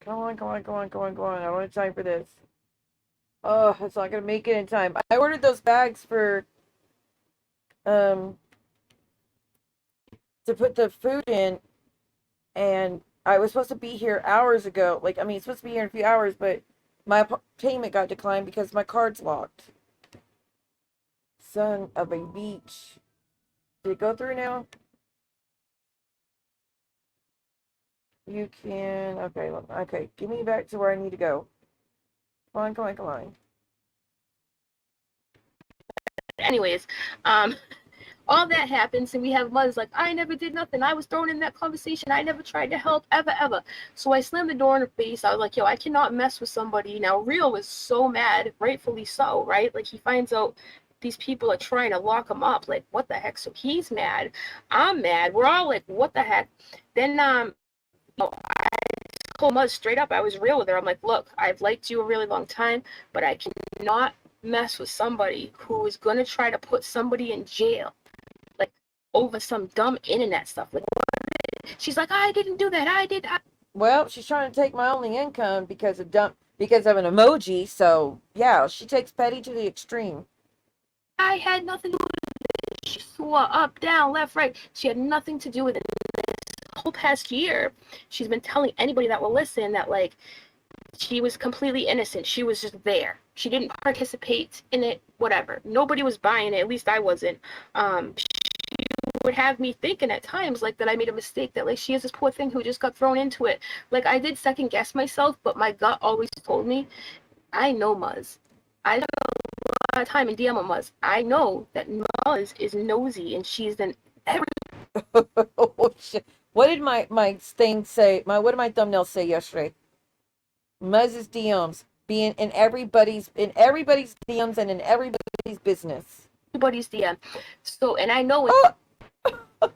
Come on. I don't have time for this. Oh, it's not going to make it in time. I ordered those bags for, to put the food in, and I was supposed to be here hours ago. Like, it's supposed to be here in a few hours, but my payment got declined because my card's locked. Son of a beach. Did it go through now? You can... Okay. Give me back to where I need to go. Come on. Anyways, all that happens, and we have Muzz like, I never did nothing. I was thrown in that conversation. I never tried to help, ever. So I slammed the door in her face. I was like, yo, I cannot mess with somebody. Now, Real was so mad, rightfully so, right? Like, he finds out these people are trying to lock him up. Like, what the heck? So he's mad. I'm mad. We're all like, what the heck? Then, I told Muzz straight up. I was real with her. I'm like, look, I've liked you a really long time, but I cannot mess with somebody who is going to try to put somebody in jail, like, over some dumb internet stuff. Like, she's like, I didn't do that. Well, she's trying to take my only income because of an emoji. So yeah, she takes petty to the extreme. I had nothing to do with it. She swore up, down, left, right. She had nothing to do with it. This whole past year, she's been telling anybody that will listen that, like, she was completely innocent. She was just there. She didn't participate in it, whatever. Nobody was buying it. At least I wasn't. She would have me thinking at times, like, that I made a mistake, that, like, she is this poor thing who just got thrown into it. Like, I did second guess myself, but my gut always told me, I know Muzz. I spent a lot of time in DM on Muzz. I know that Muzz is nosy, and she's been Oh, shit. What did my thing say? What did my thumbnail say yesterday? Muzz's DMs being in everybody's DMs and in everybody's business. Everybody's DM. So, and I know it.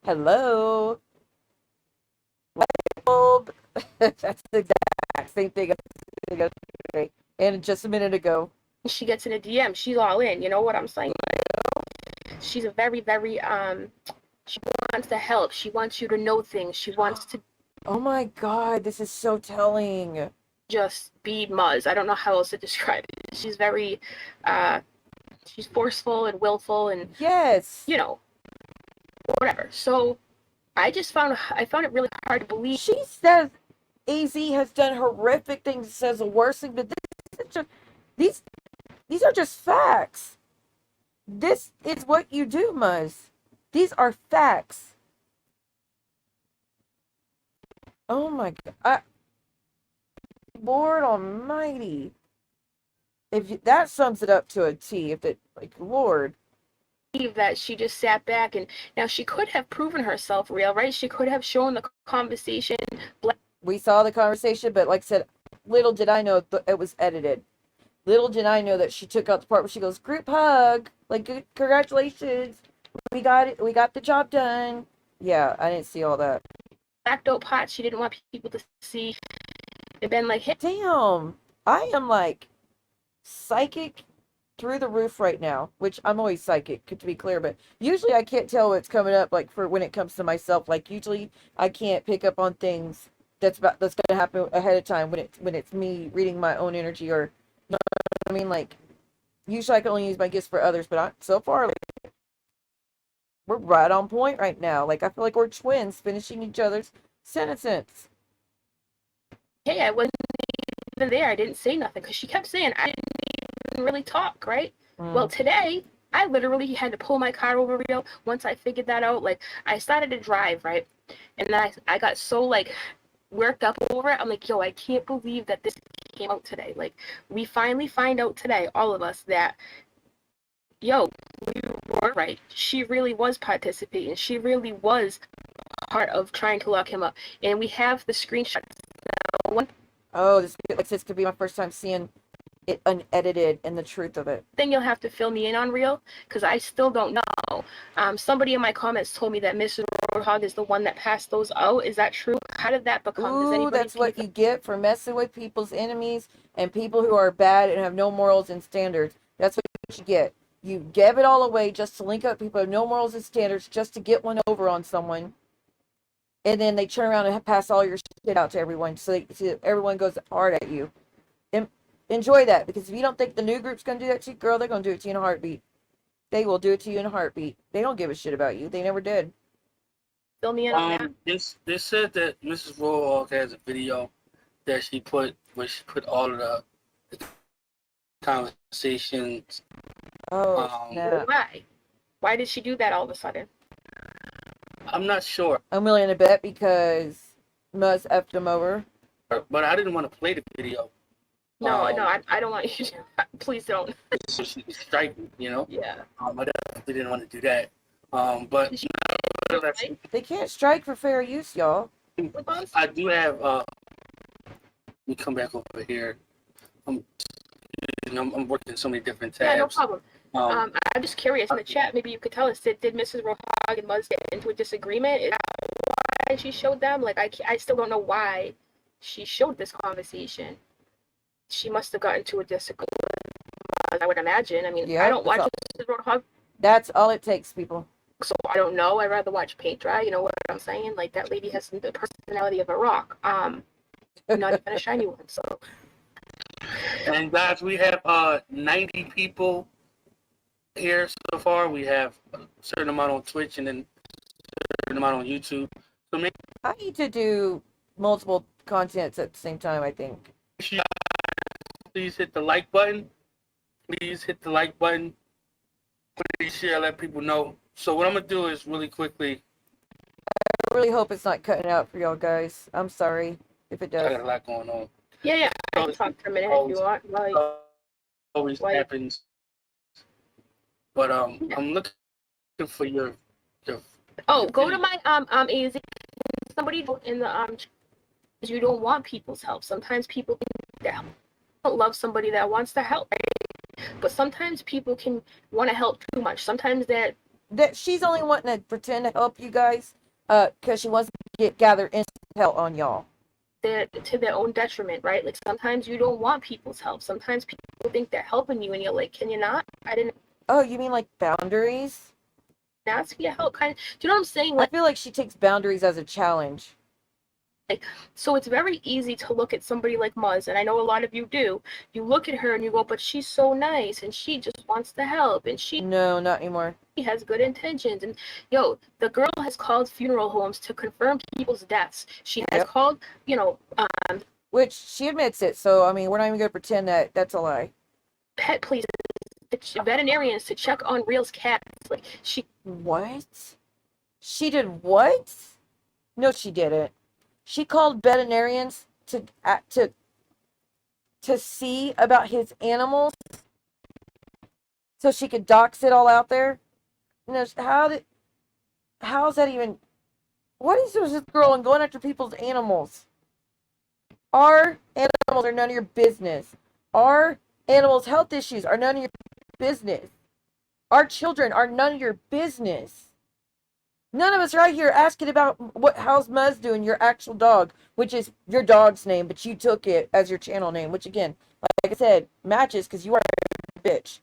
Hello. world. That's the exact same thing yesterday and just a minute ago. She gets in a DM, she's all in. You know what I'm saying? She's a very, very she wants to help. She wants you to know things. She wants to Oh my God, this is so telling. just be Muzz. I don't know how else to describe it. She's very she's forceful and willful and Yes. you know, whatever. So I found it really hard to believe. She says AZ has done horrific things, says the worst thing, but this is just, these are just facts. This is what you do, Muzz. These are facts. Oh my God. Lord Almighty. That sums it up to a T. If it, like, Lord. That she just sat back and now she could have proven herself real, right? She could have shown the conversation. We saw the conversation, but like I said, little did I know it was edited. Little did I know that she took out the part where she goes, group hug, like, congratulations, we got it, we got the job done. Yeah, I didn't see all that. Black dope hot. She didn't want people to see. They've been like, hey. Damn, I am like psychic through the roof right now, which I'm always psychic, to be clear, but usually I can't tell what's coming up, like, for when it comes to myself. Like, usually I can't pick up on things that's gonna happen ahead of time when it's me reading my own energy, or, you know what I mean? Like, usually I can only use my gifts for others, but so far, like, we're right on point right now. Like, I feel like we're twins finishing each other's sentences. Hey, I wasn't even there. I didn't say nothing because she kept saying I didn't even really talk, right? Well, today I literally had to pull my car over real. Once I figured that out, like, I started to drive, right? And then I got so, like, worked up over it. I'm like, yo, I can't believe that this came out today. Like, we finally find out today, all of us, that, yo, we were right. She really was participating. She really was part of trying to lock him up. And we have the screenshots. Oh, this could be my first time seeing it unedited and the truth of it. Thing you'll have to fill me in on real, because I still don't know. Somebody in my comments told me that Mrs. Roadhog is the one that passed those out. Is that true? How did that become? Ooh, that's what you get for messing with people's enemies and people who are bad and have no morals and standards. That's what you get. You give it all away just to link up people who have no morals and standards, just to get one over on someone. And then they turn around and pass all your shit out to everyone, so everyone goes hard at you. Enjoy that, because if you don't think the new group's going to do that to you, girl, they're going to do it to you in a heartbeat. They will do it to you in a heartbeat. They don't give a shit about you. They never did. Fill me in on that. They said that Mrs. Rohawk has a video that she put where she put all of the conversations. Oh, snap. Why did she do that all of a sudden? I'm not sure. I'm willing to bet because Muzz effed him over. But I didn't want to play the video. No, I don't want you to. Please don't. So she could strike me, you know? Yeah. I definitely didn't want to do that. But They can't strike for fair use, y'all. I do have. Let me come back over here. I'm working so many different tabs. Yeah, no problem. I'm just curious in the chat. Maybe you could tell us. Did Mrs. Rohag and Muzz get into a disagreement? Is that why she showed them? Like, I still don't know why she showed this conversation. She must have gotten to a disagreement. I would imagine. I mean, yeah, I don't watch Mrs. Rohag. That's all it takes, people. So I don't know. I'd rather watch paint dry. You know what I'm saying? Like, that lady has the personality of a rock. Not even a shiny one. So. And guys, we have 90 people here so far. We have a certain amount on Twitch and then a certain amount on YouTube. So maybe I need to do multiple contents at the same time, I think. Please hit the like button. Please hit the like button. Please share, let people know. So what I'm going to do is really quickly. I really hope it's not cutting out for y'all guys. I'm sorry if it does. I got a lot going on. Yeah. I can talk for a minute if you want. Like, always happens. But I'm looking for your go to my AZ. Somebody in the you don't want people's help. Sometimes people don't love somebody that wants to help. But sometimes people can want to help too much. Sometimes that she's only wanting to pretend to help you guys because she wants to gather hell on y'all. They're to their own detriment, right? Like sometimes you don't want people's help. Sometimes people think they're helping you, and you're like, can you not? I didn't Oh, you mean like boundaries? ask you to help. Kind of, do you know what I'm saying? I Like, feel like she takes boundaries as a challenge. so it's very easy to look at somebody like Muzz, and I know a lot of you do. You look at her and you go, but she's so nice, and she just wants to help, and she No, not anymore. has good intentions. And yo, the girl has called funeral homes to confirm people's deaths. She has Yep. called, Which she admits it, so I mean, we're not even gonna pretend that that's a lie. pet places, veterinarians to check on Real's cats. Like What? She did what? No, she didn't. She called veterinarians to see about his animals, so she could dox it all out there. No, how's that even? What is this girl and going after people's animals? Our animals are none of your business. Our animals' health issues are none of your business. Our children are none of your business. None of us are out here asking about how's Muzz doing, your actual dog, which is your dog's name, but you took it as your channel name, which again, like I said, matches because you are a bitch.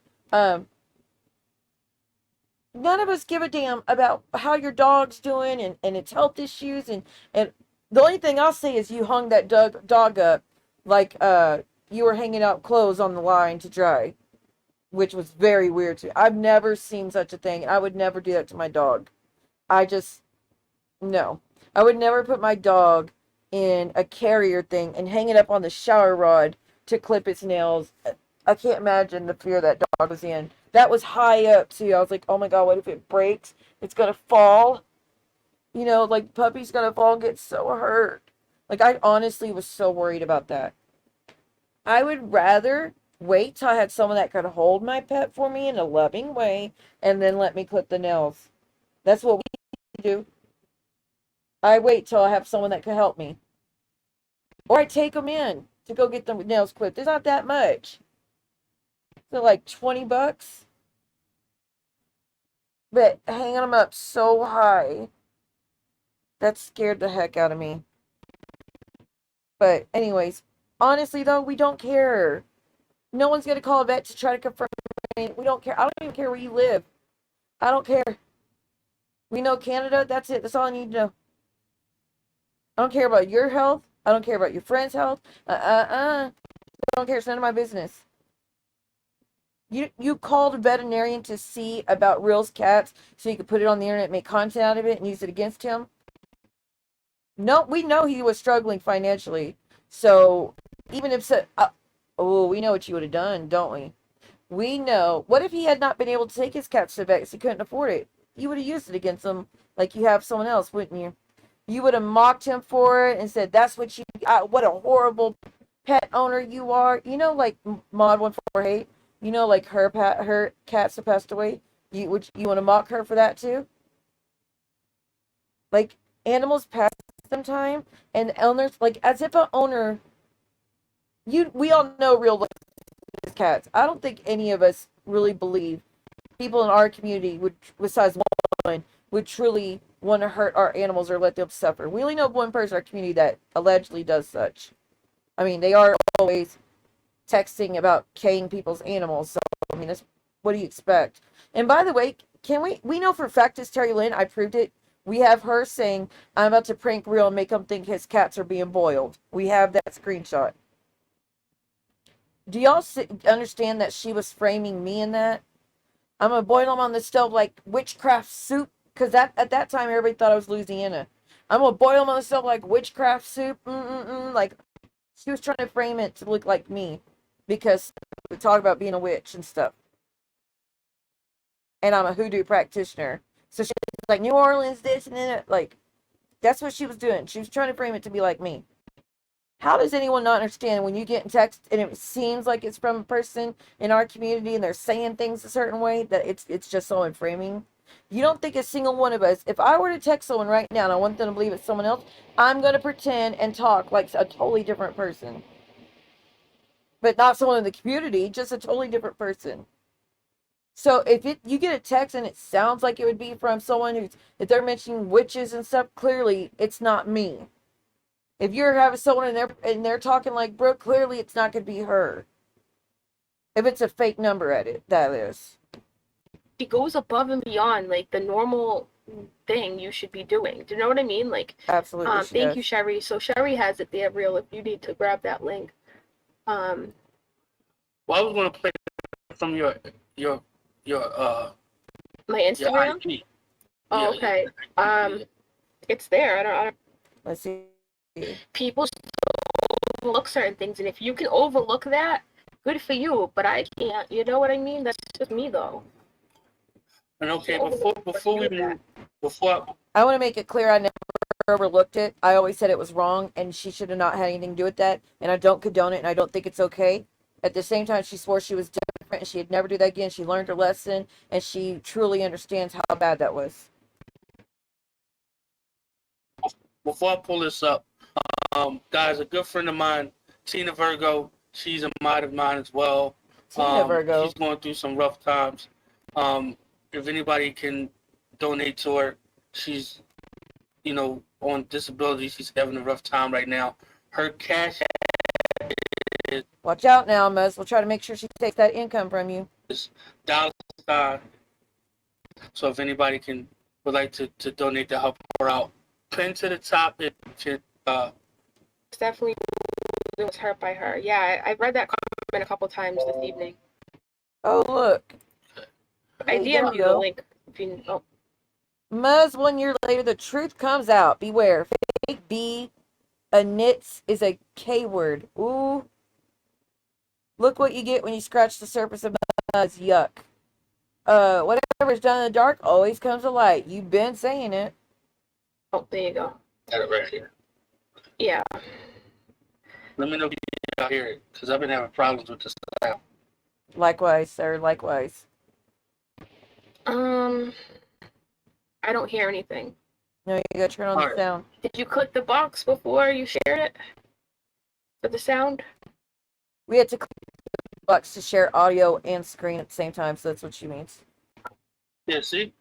None of us give a damn about how your dog's doing and its health issues, and the only thing I'll say is you hung that dog up like you were hanging out clothes on the line to dry, which was very weird to me. I've never seen such a thing. I would never do that to my dog. No. I would never put my dog in a carrier thing and hang it up on the shower rod to clip its nails. I can't imagine the fear that dog was in. That was high up too. I was like, oh my God, what if it breaks? It's gonna fall. You know, like puppy's gonna fall and get so hurt. Like I honestly was so worried about that. I would rather wait till I had someone that could hold my pet for me in a loving way and then let me clip the nails. That's what we do. I wait till I have someone that could help me. Or I take them in to go get the nails clipped. It's not that much. So like $20. But hanging them up so high, that scared the heck out of me. But anyways, honestly though, we don't care. No one's gonna call a vet to try to confirm anything. We don't care. I don't even care where you live. I don't care. We know Canada, that's it. That's all I need to know. I don't care about your health. I don't care about your friend's health. I don't care. It's none of my business. You called a veterinarian to see about Real's cats so you could put it on the internet, make content out of it, and use it against him? No, we know he was struggling financially. So even if we know what you would have done, don't we? We know. What if he had not been able to take his cats to the vet because he couldn't afford it? You would have used it against him like you have someone else, wouldn't you? You would have mocked him for it and said, that's what what a horrible pet owner you are. You know, like Mod 148, you know, like her cats have passed away. You want to mock her for that too? Like animals pass sometime, and owners, like as if an owner, we all know Real loves cats. I don't think any of us really believe people in our community would, besides one, would truly want to hurt our animals or let them suffer. We only know one person in our community that allegedly does such. I mean, they are always texting about killing people's animals. So, I mean, what do you expect? And by the way, we know for a fact it's Terry Lynn. I proved it. We have her saying, I'm about to prank Real and make him think his cats are being boiled. We have that screenshot. Do y'all understand that she was framing me in that? I'm going to boil them on the stove like witchcraft soup. Because at that time, everybody thought I was Louisiana. I'm going to boil them on the stove like witchcraft soup. Like, she was trying to frame it to look like me. Because we talk about being a witch and stuff. And I'm a hoodoo practitioner. So she was like, New Orleans, this and that. Like, that's what she was doing. She was trying to frame it to be like me. How does anyone not understand when you get in text and it seems like it's from a person in our community and they're saying things a certain way that it's just so in framing? You don't think a single one of us, if I were to text someone right now and I want them to believe it's someone else, I'm going to pretend and talk like a totally different person. But not someone in the community, just a totally different person. So if you get a text and it sounds like it would be from someone if they're mentioning witches and stuff, clearly it's not me. If you're having someone and they're talking like Brooke, clearly it's not going to be her. If it's a fake number at it, that is. She goes above and beyond like the normal thing you should be doing. Do you know what I mean? Like, Absolutely. thank you, Sherry. So Sherry has it there, real. If you need to grab that link. Well, I was gonna play from your my Instagram. IP. Oh, Yeah, okay. yeah. It's there. I don't. Let's see. People overlook certain things, and if you can overlook that, good for you. But I can't. You know what I mean? That's just me, though. And okay, before we move, I want to make it clear I never overlooked it. I always said it was wrong, and she should have not had anything to do with that. And I don't condone it, and I don't think it's okay. At the same time, she swore she was different, and she'd never do that again. She learned her lesson, and she truly understands how bad that was. before I pull this up, guys, a good friend of mine, Tina Virgo, she's a mod of mine as well. Tina Virgo. She's going through some rough times. If anybody can donate to her, she's, on disability. She's having a rough time right now. Her cash is Watch out now, Muzz. We'll try to make sure she takes that income from you. $. So if anybody would like to donate to help her out, pin to the top. It's Definitely was hurt by her. Yeah, I read that comment a couple times this evening. Oh, look. I DM'd you the link. If you, oh. Muzz, 1 year later, the truth comes out. Beware. Fake B, a nits is a K word. Ooh. Look what you get when you scratch the surface of Muzz. Yuck. Whatever is done in the dark always comes to light. You've been saying it. Oh, there you go. got it right here. Yeah. Let me know if you hear it, because I've been having problems with this sound. Likewise, sir. Likewise. I don't hear anything. No, you gotta turn on the sound. Did you click the box before you shared it? For the sound? We had to click the box to share audio and screen at the same time, so that's what she means. Yeah, see?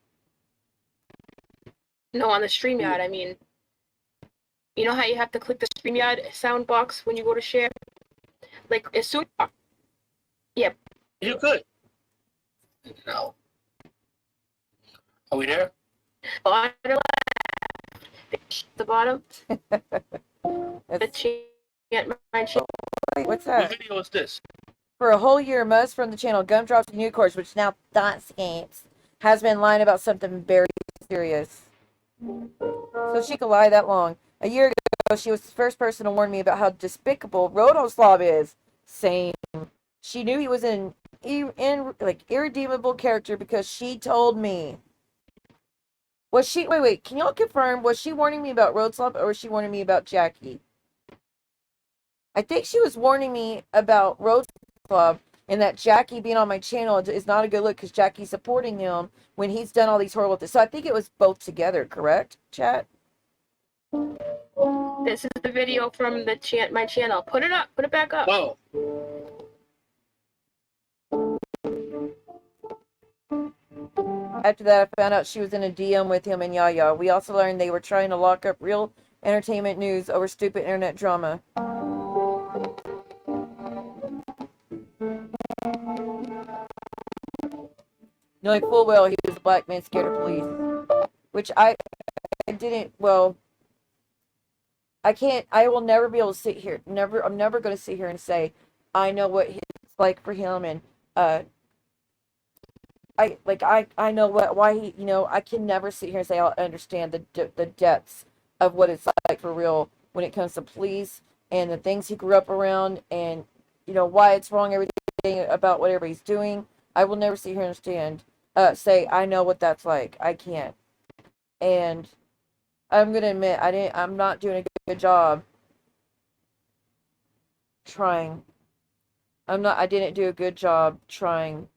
No, on the StreamYard, I mean. You know how you have to click the StreamYard sound box when you go to share? Like, as soon... Yeah. You could. No. Are we there? Bottom left. The bottom. The chant. Wait, what's What that? video is this? For a whole year, Muzz from the channel Gumdrops and Unicorns, which is now Thoughtscapes, has been lying about something very serious. So she could lie that long. A year ago, she was the first person to warn me about how despicable Rodoslav is. Same. She knew he was an irredeemable character because she told me. Was she... Wait, can y'all confirm? Was she warning me about Rodoslav or was she warning me about Jackie? I think she was warning me about Rodoslav and that Jackie being on my channel is not a good look because Jackie's supporting him when he's done all these horrible things. So I think it was both together, correct, chat? This is the video from the my channel. Put it up. Put it back up. Whoa. After that, I found out she was in a DM with him and Yaya. We also learned they were trying to lock up real entertainment news over stupid internet drama. Knowing full well he was a black man scared of police. Which I didn't, well, I will never be able to sit here, I'm never going to sit here and say, I know what it's like for him, and, I know why he, I can never sit here and say I understand the depths of what it's like for real when it comes to police and the things he grew up around and, why it's wrong, everything about whatever he's doing. I will never sit here and say, I know what that's like. I can't. And I'm going to admit, I'm not doing a good job trying. I didn't do a good job trying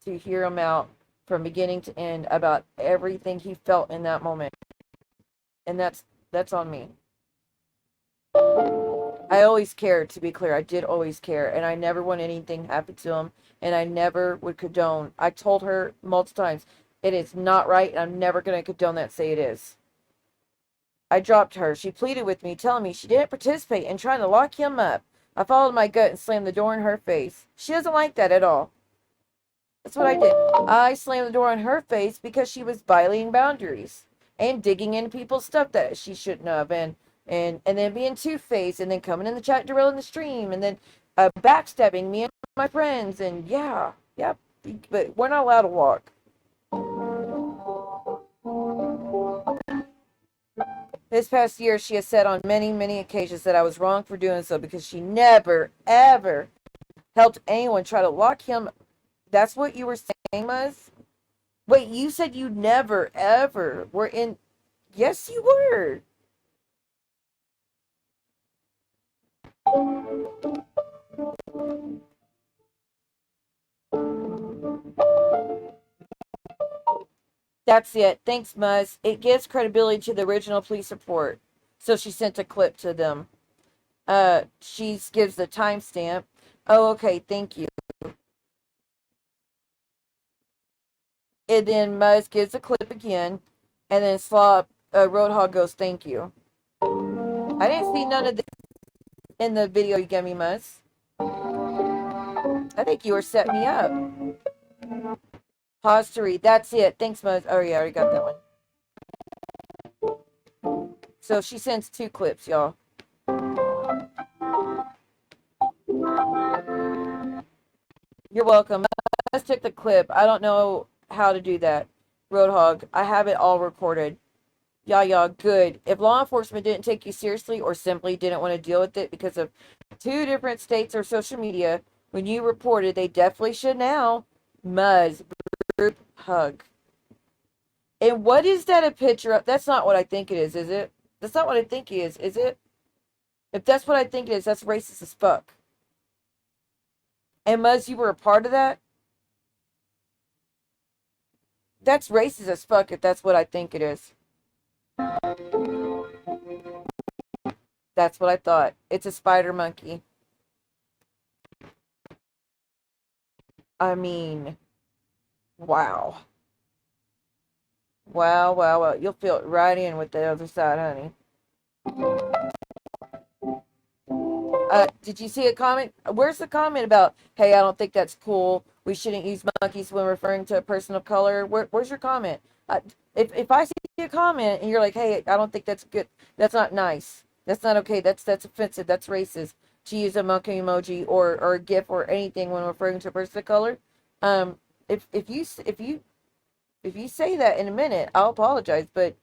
to hear him out from beginning to end about everything he felt in that moment. And that's on me. I always cared, to be clear. I did always care. And I never want anything to happen to him. And I never would condone. I told her multiple times, it is not right. And I'm never going to condone that, say it is. I dropped her. She pleaded with me, telling me she didn't participate in trying to lock him up. I followed my gut and slammed the door in her face. She doesn't like that at all. That's what I did. I slammed the door in her face because she was violating boundaries and digging into people's stuff that she shouldn't have, and then being two-faced, and then coming in the chat derailing the stream, and then backstabbing me and my friends, and yeah, yep. But we're not allowed to walk. This past year, she has said on many, many occasions that I was wrong for doing so because she never, ever helped anyone try to lock him. That's what you were saying, Muzz? Wait, you said you never, ever were in... Yes, you were. That's it. Thanks, Muzz. It gives credibility to the original police report. So she sent a clip to them. She gives the timestamp. Oh, okay. Thank you. And then Muzz gives a clip again. And then Roadhog goes, thank you. I didn't see none of this in the video you gave me, Muzz. I think you were setting me up. Pause to read. That's it. Thanks, Muzz. Oh, yeah, I already got that one. So she sends 2 clips, y'all. You're welcome. Muzz took the clip. I don't know how to do that. Roadhog, I have it all recorded. Yeah, good. If law enforcement didn't take you seriously or simply didn't want to deal with it because of 2 different states or social media, when you reported, they definitely should now. Muzz, group hug. And what is that a picture of? That's not what I think it is it? That's not what I think it is it? If that's what I think it is, that's racist as fuck. And Muzz, you were a part of that? That's racist as fuck if that's what I think it is. That's what I thought. It's a spider monkey. I mean, wow. Wow. You'll feel it right in with the other side, honey. Did you see a comment? Where's the comment about, hey, I don't think that's cool. We shouldn't use monkeys when referring to a person of color. Where's your comment? If I see a comment and you're like, hey, I don't think that's good. That's not nice. That's not okay. That's offensive. That's racist to use a monkey emoji or a GIF or anything when referring to a person of color. If you say that in a minute, I'll apologize, but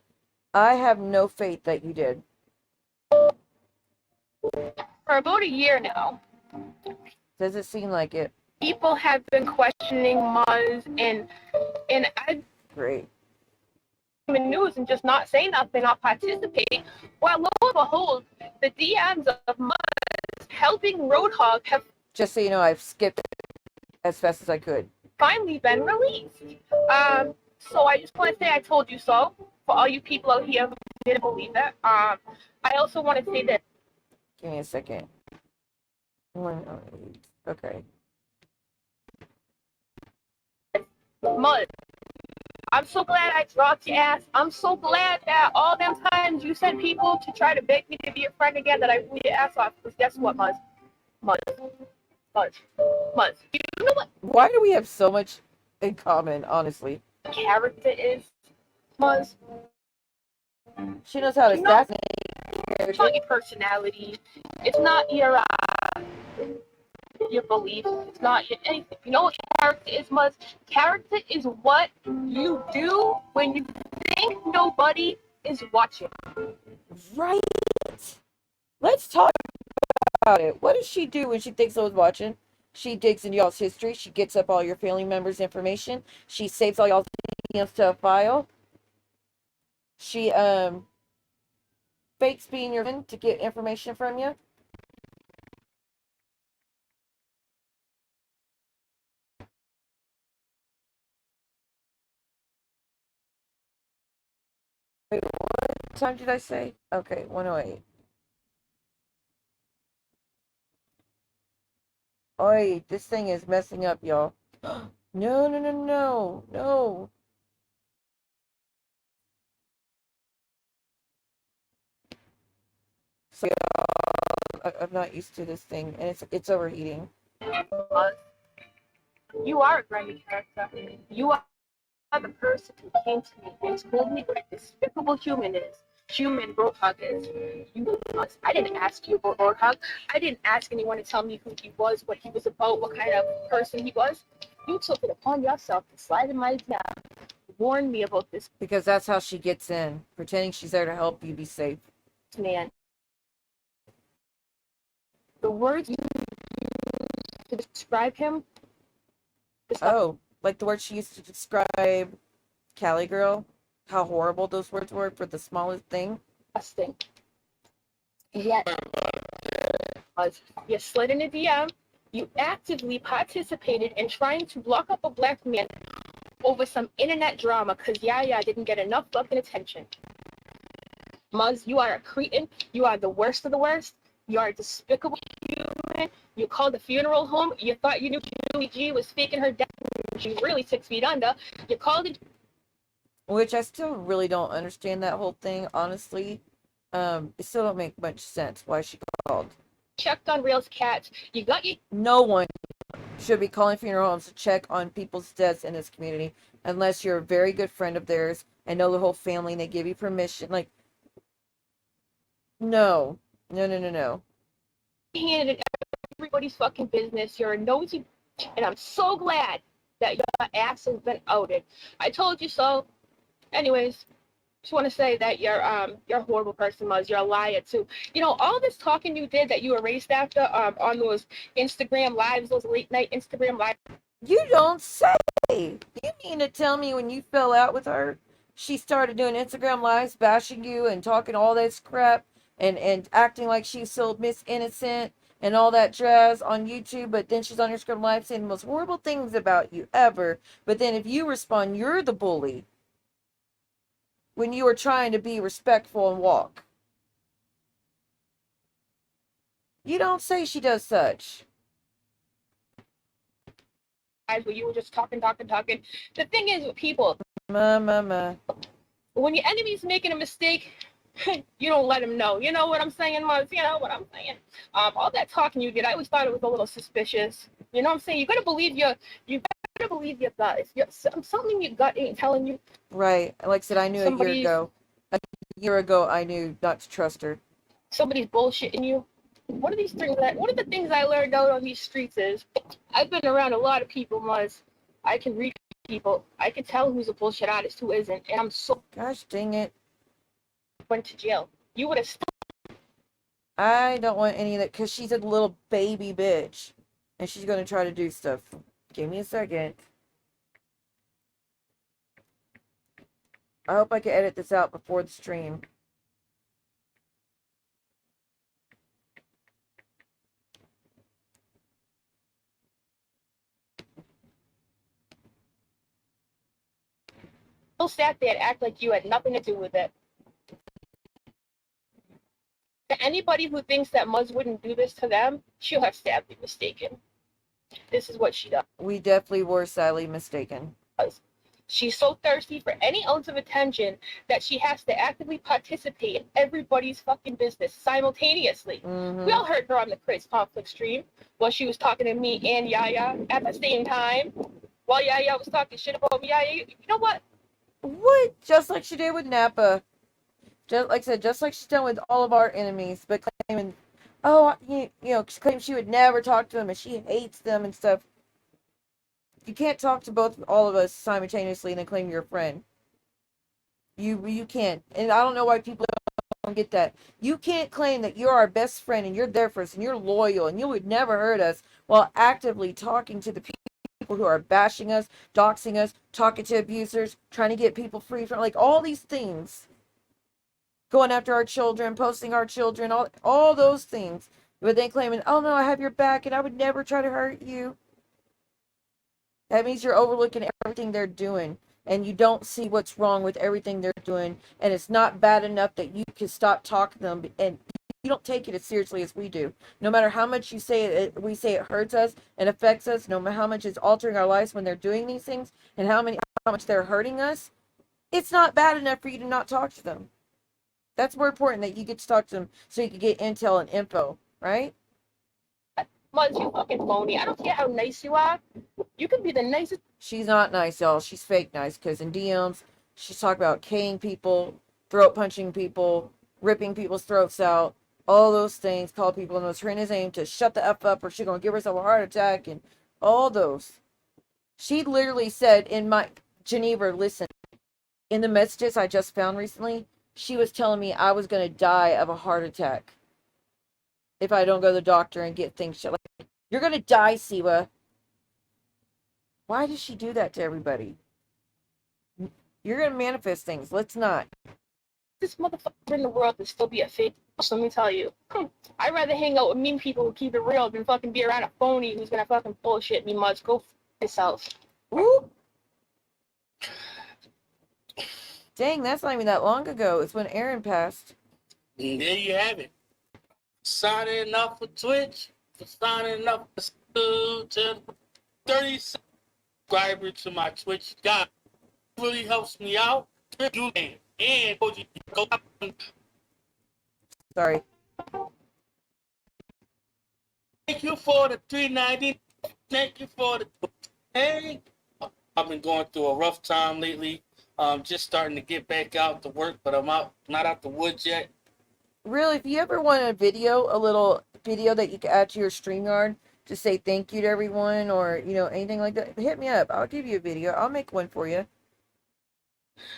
I have no faith that you did. For about a year now, Does it seem like it? people have been questioning Muzz, and I Great. in the news and just not say nothing, not participate. Well, lo and behold, the DMs of Muzz helping Roadhog have Just so you know, I've skipped as fast as I could. finally been released. So I just want to say I told you so. For all you people out here who didn't believe that. I also want to say that. Give me a second. 108. Okay. Muzz, I'm so glad I dropped your ass. I'm so glad that all them times you sent people to try to beg me to be your friend again that I blew your ass off. Because guess what, Muzz? Muzz. You know what Why do we have so much in common, honestly? character is, Muzz? She knows how to assassinate. It's not your personality. It's not your beliefs. It's not your anything. You know what character is, Muzz? Character is what you do when you think nobody is watching. Right. Let's talk about it. What does she do when she thinks no one's watching? She digs into y'all's history. She gets up all your family members' information. She saves all y'all's DMs to a file. She fakes being your friend to get information from you. Wait, what time did I say? Okay, 108. Oi, this thing is messing up, y'all. No. sorry, I'm not used to this thing, and it's overheating. You are a grimy character. You are the person who came to me and told me what a despicable human is. Human Roadhog is. You must. I didn't ask you about Roadhog. I didn't ask anyone to tell me who he was, what he was about, what kind of person he was. You took it upon yourself to slide in my DM, warn me about this Because that's how she gets in, pretending she's there to help you be safe. man. The words you to describe him. Oh, like the word she used to describe Cali Girl? How horrible those words were for the smallest thing? Disgusting. Yet, you slid in a DM. You actively participated in trying to block up a black man over some internet drama because Yaya didn't get enough fucking attention. Muzz, you are a cretin. You are the worst of the worst. You are a despicable human. You called the funeral home. You thought you knew Julie G was faking her death. She's really 6 feet under. You called it. Which I still really don't understand that whole thing, honestly. It still don't make much sense why she called. Checked on Rail's cats. You got your. No one should be calling funeral homes to check on people's deaths in this community unless you're a very good friend of theirs and know the whole family and they give you permission. Like, no. No. Handed in everybody's fucking business. You're a nosy, and I'm so glad that your ass has been outed. I told you so. Anyways, just want to say that you're a horrible person, Muzz. You're a liar too. You know, all this talking you did that you erased after on those Instagram lives, those late night Instagram lives. You don't say. You mean to tell me when you fell out with her, she started doing Instagram lives bashing you and talking all this crap and acting like she's so Miss Innocent and all that jazz on YouTube, but then she's on your Instagram live saying the most horrible things about you ever. But then if you respond, you're the bully when you were trying to be respectful and walk. You don't say she does such. Where you were just talking. The thing is with people, Ma. when your enemy's making a mistake, you don't let him know. You know what I'm saying, Muzz? You know what I'm saying? All that talking you did, I always thought it was a little suspicious. You know what I'm saying? You gotta believe your gut. If something your gut ain't telling you. Right. Like I said, I knew a year ago. A year ago, I knew not to trust her. Somebody's bullshitting you. One of the things I learned out on these streets is I've been around a lot of people, Muzz. I can read people. I can tell who's a bullshit artist, who isn't, and I'm so. Gosh dang it. Went to jail. You would have. I don't want any of that because she's a little baby bitch. And she's going to try to do stuff. Give me a second. I hope I can edit this out before the stream. Still sat there and act like you had nothing to do with it. To anybody who thinks that Muzz wouldn't do this to them, she'll have sadly mistaken. This is what she does. We definitely were sadly mistaken. She's so thirsty for any ounce of attention that she has to actively participate in everybody's fucking business simultaneously. Mm-hmm. We all heard her on the Chris Conflict stream while she was talking to me and Yaya at the same time. While Yaya was talking shit about me, Yaya, you know what? What? Just like she did with Napa. Just like I said, just like she's done with all of our enemies, but claiming, oh, she claims she would never talk to them and she hates them and stuff. You can't talk to all of us simultaneously and then claim you're a friend. You can't. And I don't know why people don't get that. You can't claim that you're our best friend and you're there for us and you're loyal and you would never hurt us while actively talking to the people who are bashing us, doxing us, talking to abusers, trying to get people free from, like, all these things. Going after our children, posting our children, all those things. But then claiming, oh no, I have your back and I would never try to hurt you. That means you're overlooking everything they're doing. And you don't see what's wrong with everything they're doing. And it's not bad enough that you can stop talking to them. And you don't take it as seriously as we do. No matter how much you say it, we say it hurts us and affects us. No matter how much it's altering our lives when they're doing these things. And how much they're hurting us. It's not bad enough for you to not talk to them. That's more important that you get to talk to them so you can get intel and info, right? Muzz, you fucking phony. I don't care how nice you are. You can be the nicest. She's not nice, y'all. She's fake nice because in DMs, she's talking about caning people, throat punching people, ripping people's throats out, all those things, call people in the trainers name to shut the F up or she's going to give herself a heart attack and all those. She literally said in my Geneva, listen, in the messages I just found recently, she was telling me I was going to die of a heart attack if I don't go to the doctor and get things shut. Like, you're going to die, Siwa. Why does she do that to everybody? You're going to manifest things. Let's not. This motherfucker in the world to still be a fake. So let me tell you, I'd rather hang out with mean people who keep it real than fucking be around a phony who's gonna fucking bullshit me much. Go f yourself. Ooh. Dang, that's not even that long ago. It's when Aaron passed. And there you have it. Signing up for Twitch, signing up to 30 subscribers to my Twitch. God really helps me out. And go up. Sorry. Thank you for the $3.90. Thank you for the. Hey, I've been going through a rough time lately. Just starting to get back out to work, but I'm not out the woods yet. Really, if you ever want a little video that you can add to your StreamYard to say thank you to everyone or, anything like that, hit me up. I'll give you a video. I'll make one for you.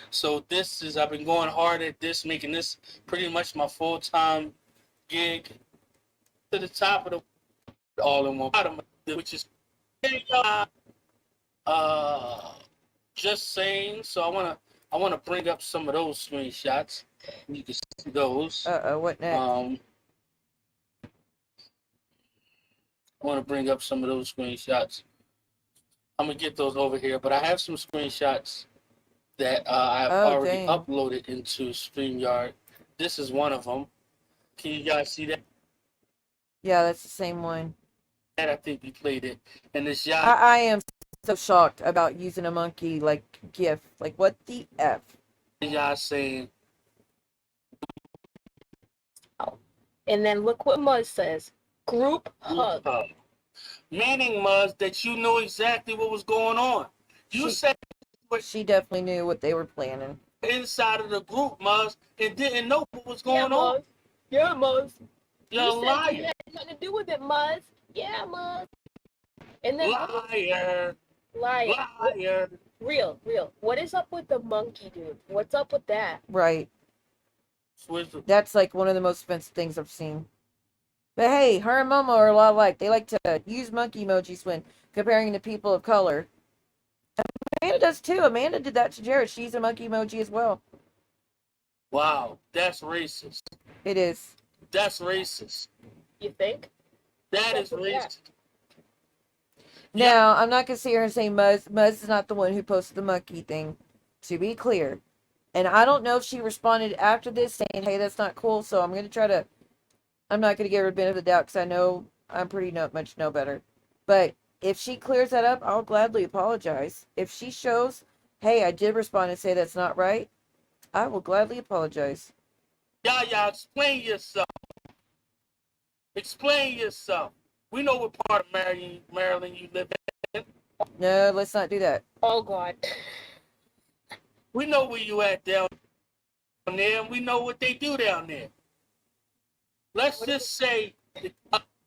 So I've been going hard at this, making this pretty much my full-time gig to the top of the all in one bottom, which is just saying. So I wanna bring up some of those screenshots. You can see those. What next? I want to bring up some of those screenshots. I'm gonna get those over here, but I have some screenshots that I've already uploaded into StreamYard. This is one of them. Can you guys see that? Yeah, that's the same one. And I think we played it. And this y'all. I am so shocked about using a monkey like GIF. Like, what the F? Y'all saying. And then look what Muzz says. Group hug. Meaning, Muzz, that you knew exactly what was going on. You said she definitely knew what they were planning. Inside of the group, Muzz, and didn't know what was going on. Yeah, Muzz. You're a liar. You had nothing to do with it, Muzz. Yeah, Muzz. And then liar. Real. What is up with the monkey, dude? What's up with that? Right. That's like one of the most offensive things I've seen. But hey, her and Momo are a lot alike. They like to use monkey emojis when comparing to people of color. Amanda does too. Amanda did that to Jared. She's a monkey emoji as well. Wow, that's racist. It is. That's racist. You think? That is racist. Now, I'm not going to sit here and say Muzz is not the one who posted the monkey thing, to be clear. And I don't know if she responded after this saying, hey, that's not cool, so I'm going to I'm not going to give her a benefit of the doubt because I know I'm pretty much know better. But if she clears that up, I'll gladly apologize. If she shows, hey, I did respond and say that's not right, I will gladly apologize. Yeah, explain yourself. Explain yourself. We know what part of Maryland you live in. No, let's not do that. Oh, God. We know where you at down there, and we know what they do down there. Let's just say...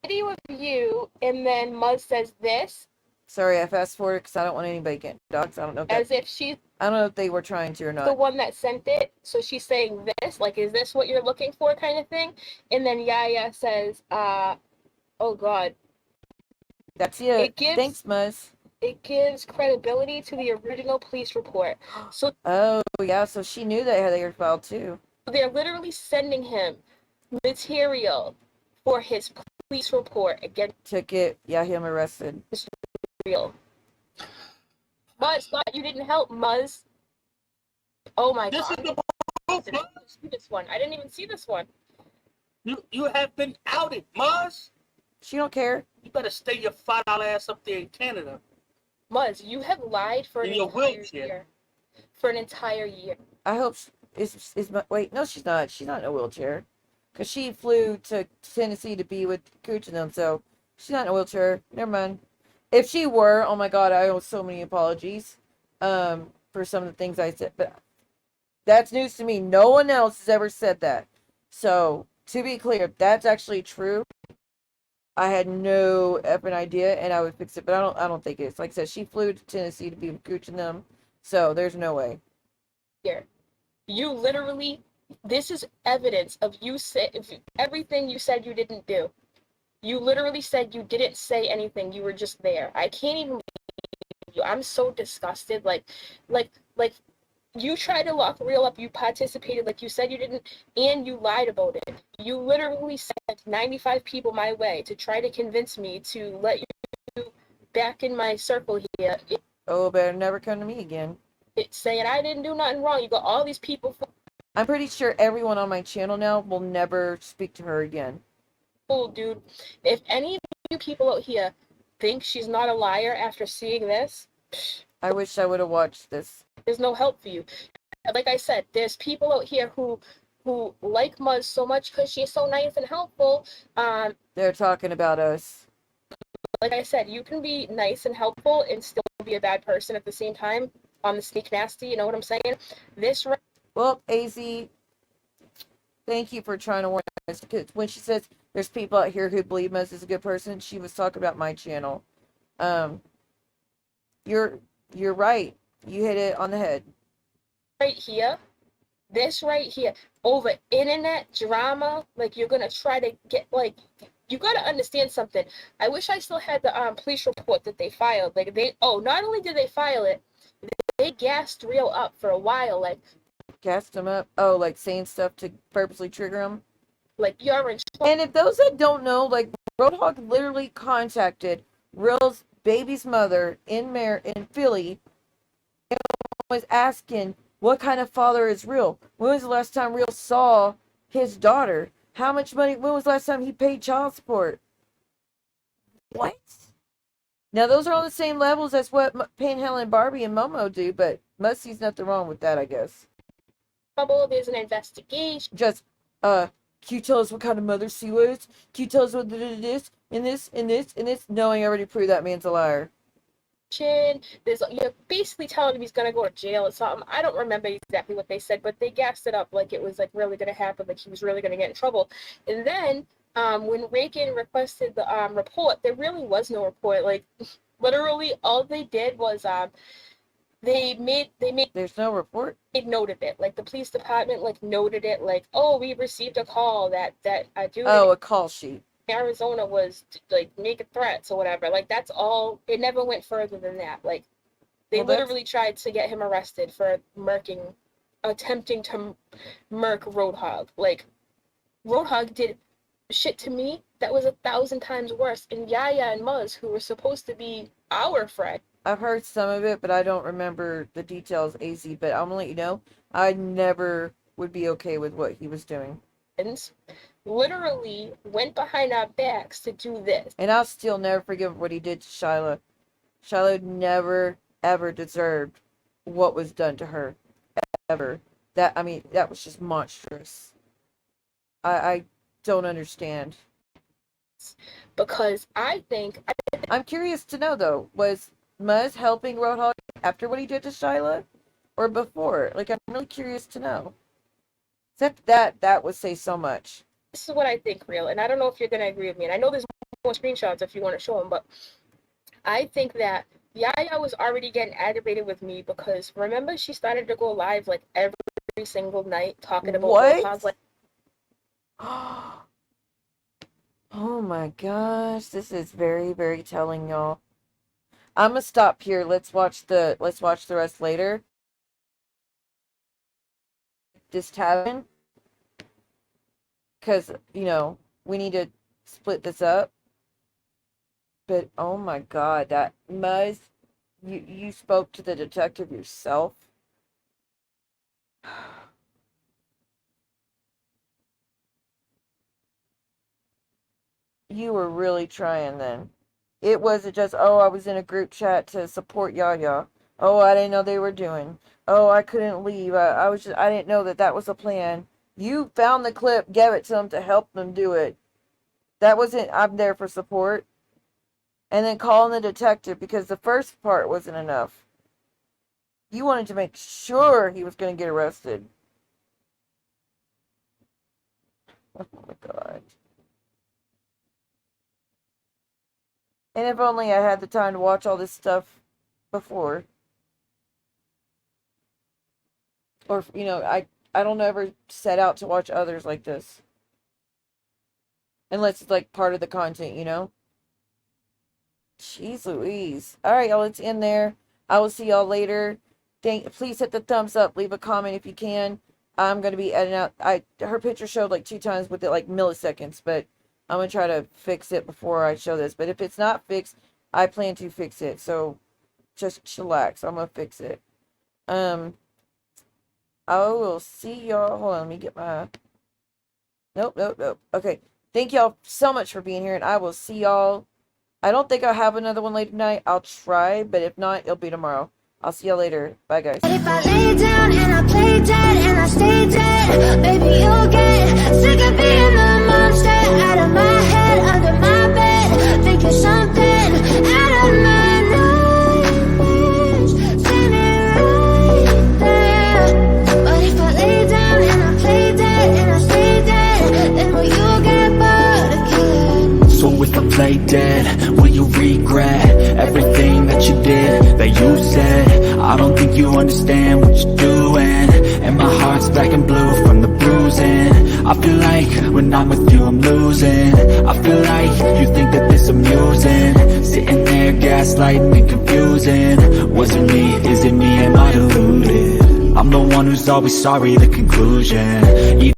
Video of you, and then Muzz says this. Sorry, I fast forwarded because I don't want anybody getting dogs. I don't know if as if she's... I don't know if they were trying to or not. The one that sent it, so she's saying this, like, is this what you're looking for kind of thing? And then Yaya says, oh, God. That's it. Thanks, Muzz. It gives credibility to the original police report. So. Oh, yeah, so she knew that they were filed, too. They're literally sending him material for his police report against... Took it, yeah, him arrested. It's real. Muzz, thought you didn't help, Muzz. Oh, my God. This is the proof, Muzz. This one. I didn't even see this one. You have been outed, Muzz. She don't care. You better stay your $5 ass up there in Canada. Muzz, you have lied for an entire year. For an entire year. I hope wait, no, she's not. She's not in a wheelchair. Because she flew to Tennessee to be with Cooch and them, so she's not in a wheelchair. Never mind. If she were, oh my god, I owe so many apologies for some of the things I said. But that's news to me. No one else has ever said that. So, to be clear, that's actually true. I had no effing idea, and I would fix it, but I don't think it is. Like I said, she flew to Tennessee to be with Gooch and them, so there's no way. Here, you literally, this is evidence of you said everything you said you didn't do. You literally said you didn't say anything. You were just there. I can't even believe you. I'm so disgusted. Like, you tried to lock Real up. You participated, like you said you didn't, and you lied about it. You literally sent 95 people my way to try to convince me to let you back in my circle here. Oh, better never come to me again. It's saying I didn't do nothing wrong. You got all these people. I'm pretty sure everyone on my channel now will never speak to her again. Oh, dude. If any of you people out here think she's not a liar after seeing this, I wish I would have watched this. there's no help for you. Like I said, there's people out here who like Muzz so much because she's so nice and helpful. They're talking about us. Like I said, you can be nice and helpful and still be a bad person at the same time. On the sneak nasty, you know what I'm saying? Well, AZ, thank you for trying to warn us. Because when she says there's people out here who believe Muzz is a good person, she was talking about my channel. You're right. You hit it on the head. Right here, this right here, over internet drama, like you're gonna try to get, like, you gotta understand something. I wish I still had the police report that they filed. Like not only did they file it, they gassed Real up for a while. Like, gassed him up. Oh, like saying stuff to purposely trigger him. Like, you're in trouble. And if those that don't know, like, Roadhog literally contacted Real's baby's mother in Philly and was asking what kind of father is Real. When was the last time Real saw his daughter? How much money? When was the last time he paid child support? What? Now, those are on the same levels as what Panhandle and Barbie and Momo do, but Muzz sees nothing wrong with that, I guess. There's an investigation. Just, can you tell us what kind of mother she was? Can you tell us what this, and this, and this, and this? No, I already proved that man's a liar. You're basically telling him he's gonna go to jail or something. I don't remember exactly what they said, but they gassed it up like it was like really gonna happen, like he was really gonna get in trouble. And then when Reagan requested the report, there really was no report. Like, literally all they did was they made there's no report. They noted it, like the police department like noted it, like, oh, we received a call that dude a call sheet. Arizona was like making threats or whatever. Like, that's all. It never went further than that. Like, they literally tried to get him arrested for attempting to murk Roadhog. Like, Roadhog did shit to me that was 1,000 times worse. And Yaya and Muzz, who were supposed to be our friend. I've heard some of it, but I don't remember the details, AZ. But I'm gonna let you know, I never would be okay with what he was doing. Literally went behind our backs to do this. And I'll still never forgive what he did to Shyla. Shyla never, ever deserved what was done to her. Ever. That was just monstrous. I don't understand. Because I'm curious to know, though, was Muzz helping Roadhog after what he did to Shyla? Or before? Like, I'm really curious to know. Except that would say so much. This is what I think, Real, and I don't know if you're going to agree with me, and I know there's more screenshots if you want to show them, but I think that Yaya was already getting aggravated with me because, remember, she started to go live, like, every single night talking about what? Like, oh my gosh, this is very, very telling, y'all. I'm gonna stop here. Let's watch the rest later. This tab, because we need to split this up. But oh my god, that Muzz, you spoke to the detective yourself. You were really trying then. It wasn't just, oh, I was in a group chat to support Yaya. Oh, I didn't know they were doing. Oh, I couldn't leave. I didn't know that was a plan. You found the clip, gave it to them to help them do it. That wasn't, I'm there for support. And then calling the detective because the first part wasn't enough. You wanted to make sure he was going to get arrested. Oh my God. And if only I had the time to watch all this stuff before. Or, you know, I don't ever set out to watch others like this. Unless it's like part of the content, you know? Jeez Louise. Alright, y'all, it's in there. I will see y'all later. Please hit the thumbs up. Leave a comment if you can. I'm going to be editing out. Her picture showed like 2 times with it like milliseconds, but I'm going to try to fix it before I show this. But if it's not fixed, I plan to fix it. So just chillax. I'm going to fix it. I will see y'all. Hold on, let me get my... Nope. Okay. Thank y'all so much for being here, and I will see y'all. I don't think I'll have another one late tonight. I'll try, but if not, it'll be tomorrow. I'll see y'all later. Bye, guys. If I lay down and I play dead and I stay dead, baby, you'll get sick of being the monster out of my head, under my bed. Think you're something out of my nightmares, standing right there. But if I lay down and I play dead and I stay dead, then will you get bored again? So if I play dead, will you regret everything that you did, that you said? I don't think you understand what you're doing, and my heart's black and blue from the bruising. I feel like when I'm with you I'm losing. I feel like you think that this amusing, sitting there gaslighting and confusing. Was it me? Is it me? Am I deluded? I'm the one who's always sorry, the conclusion.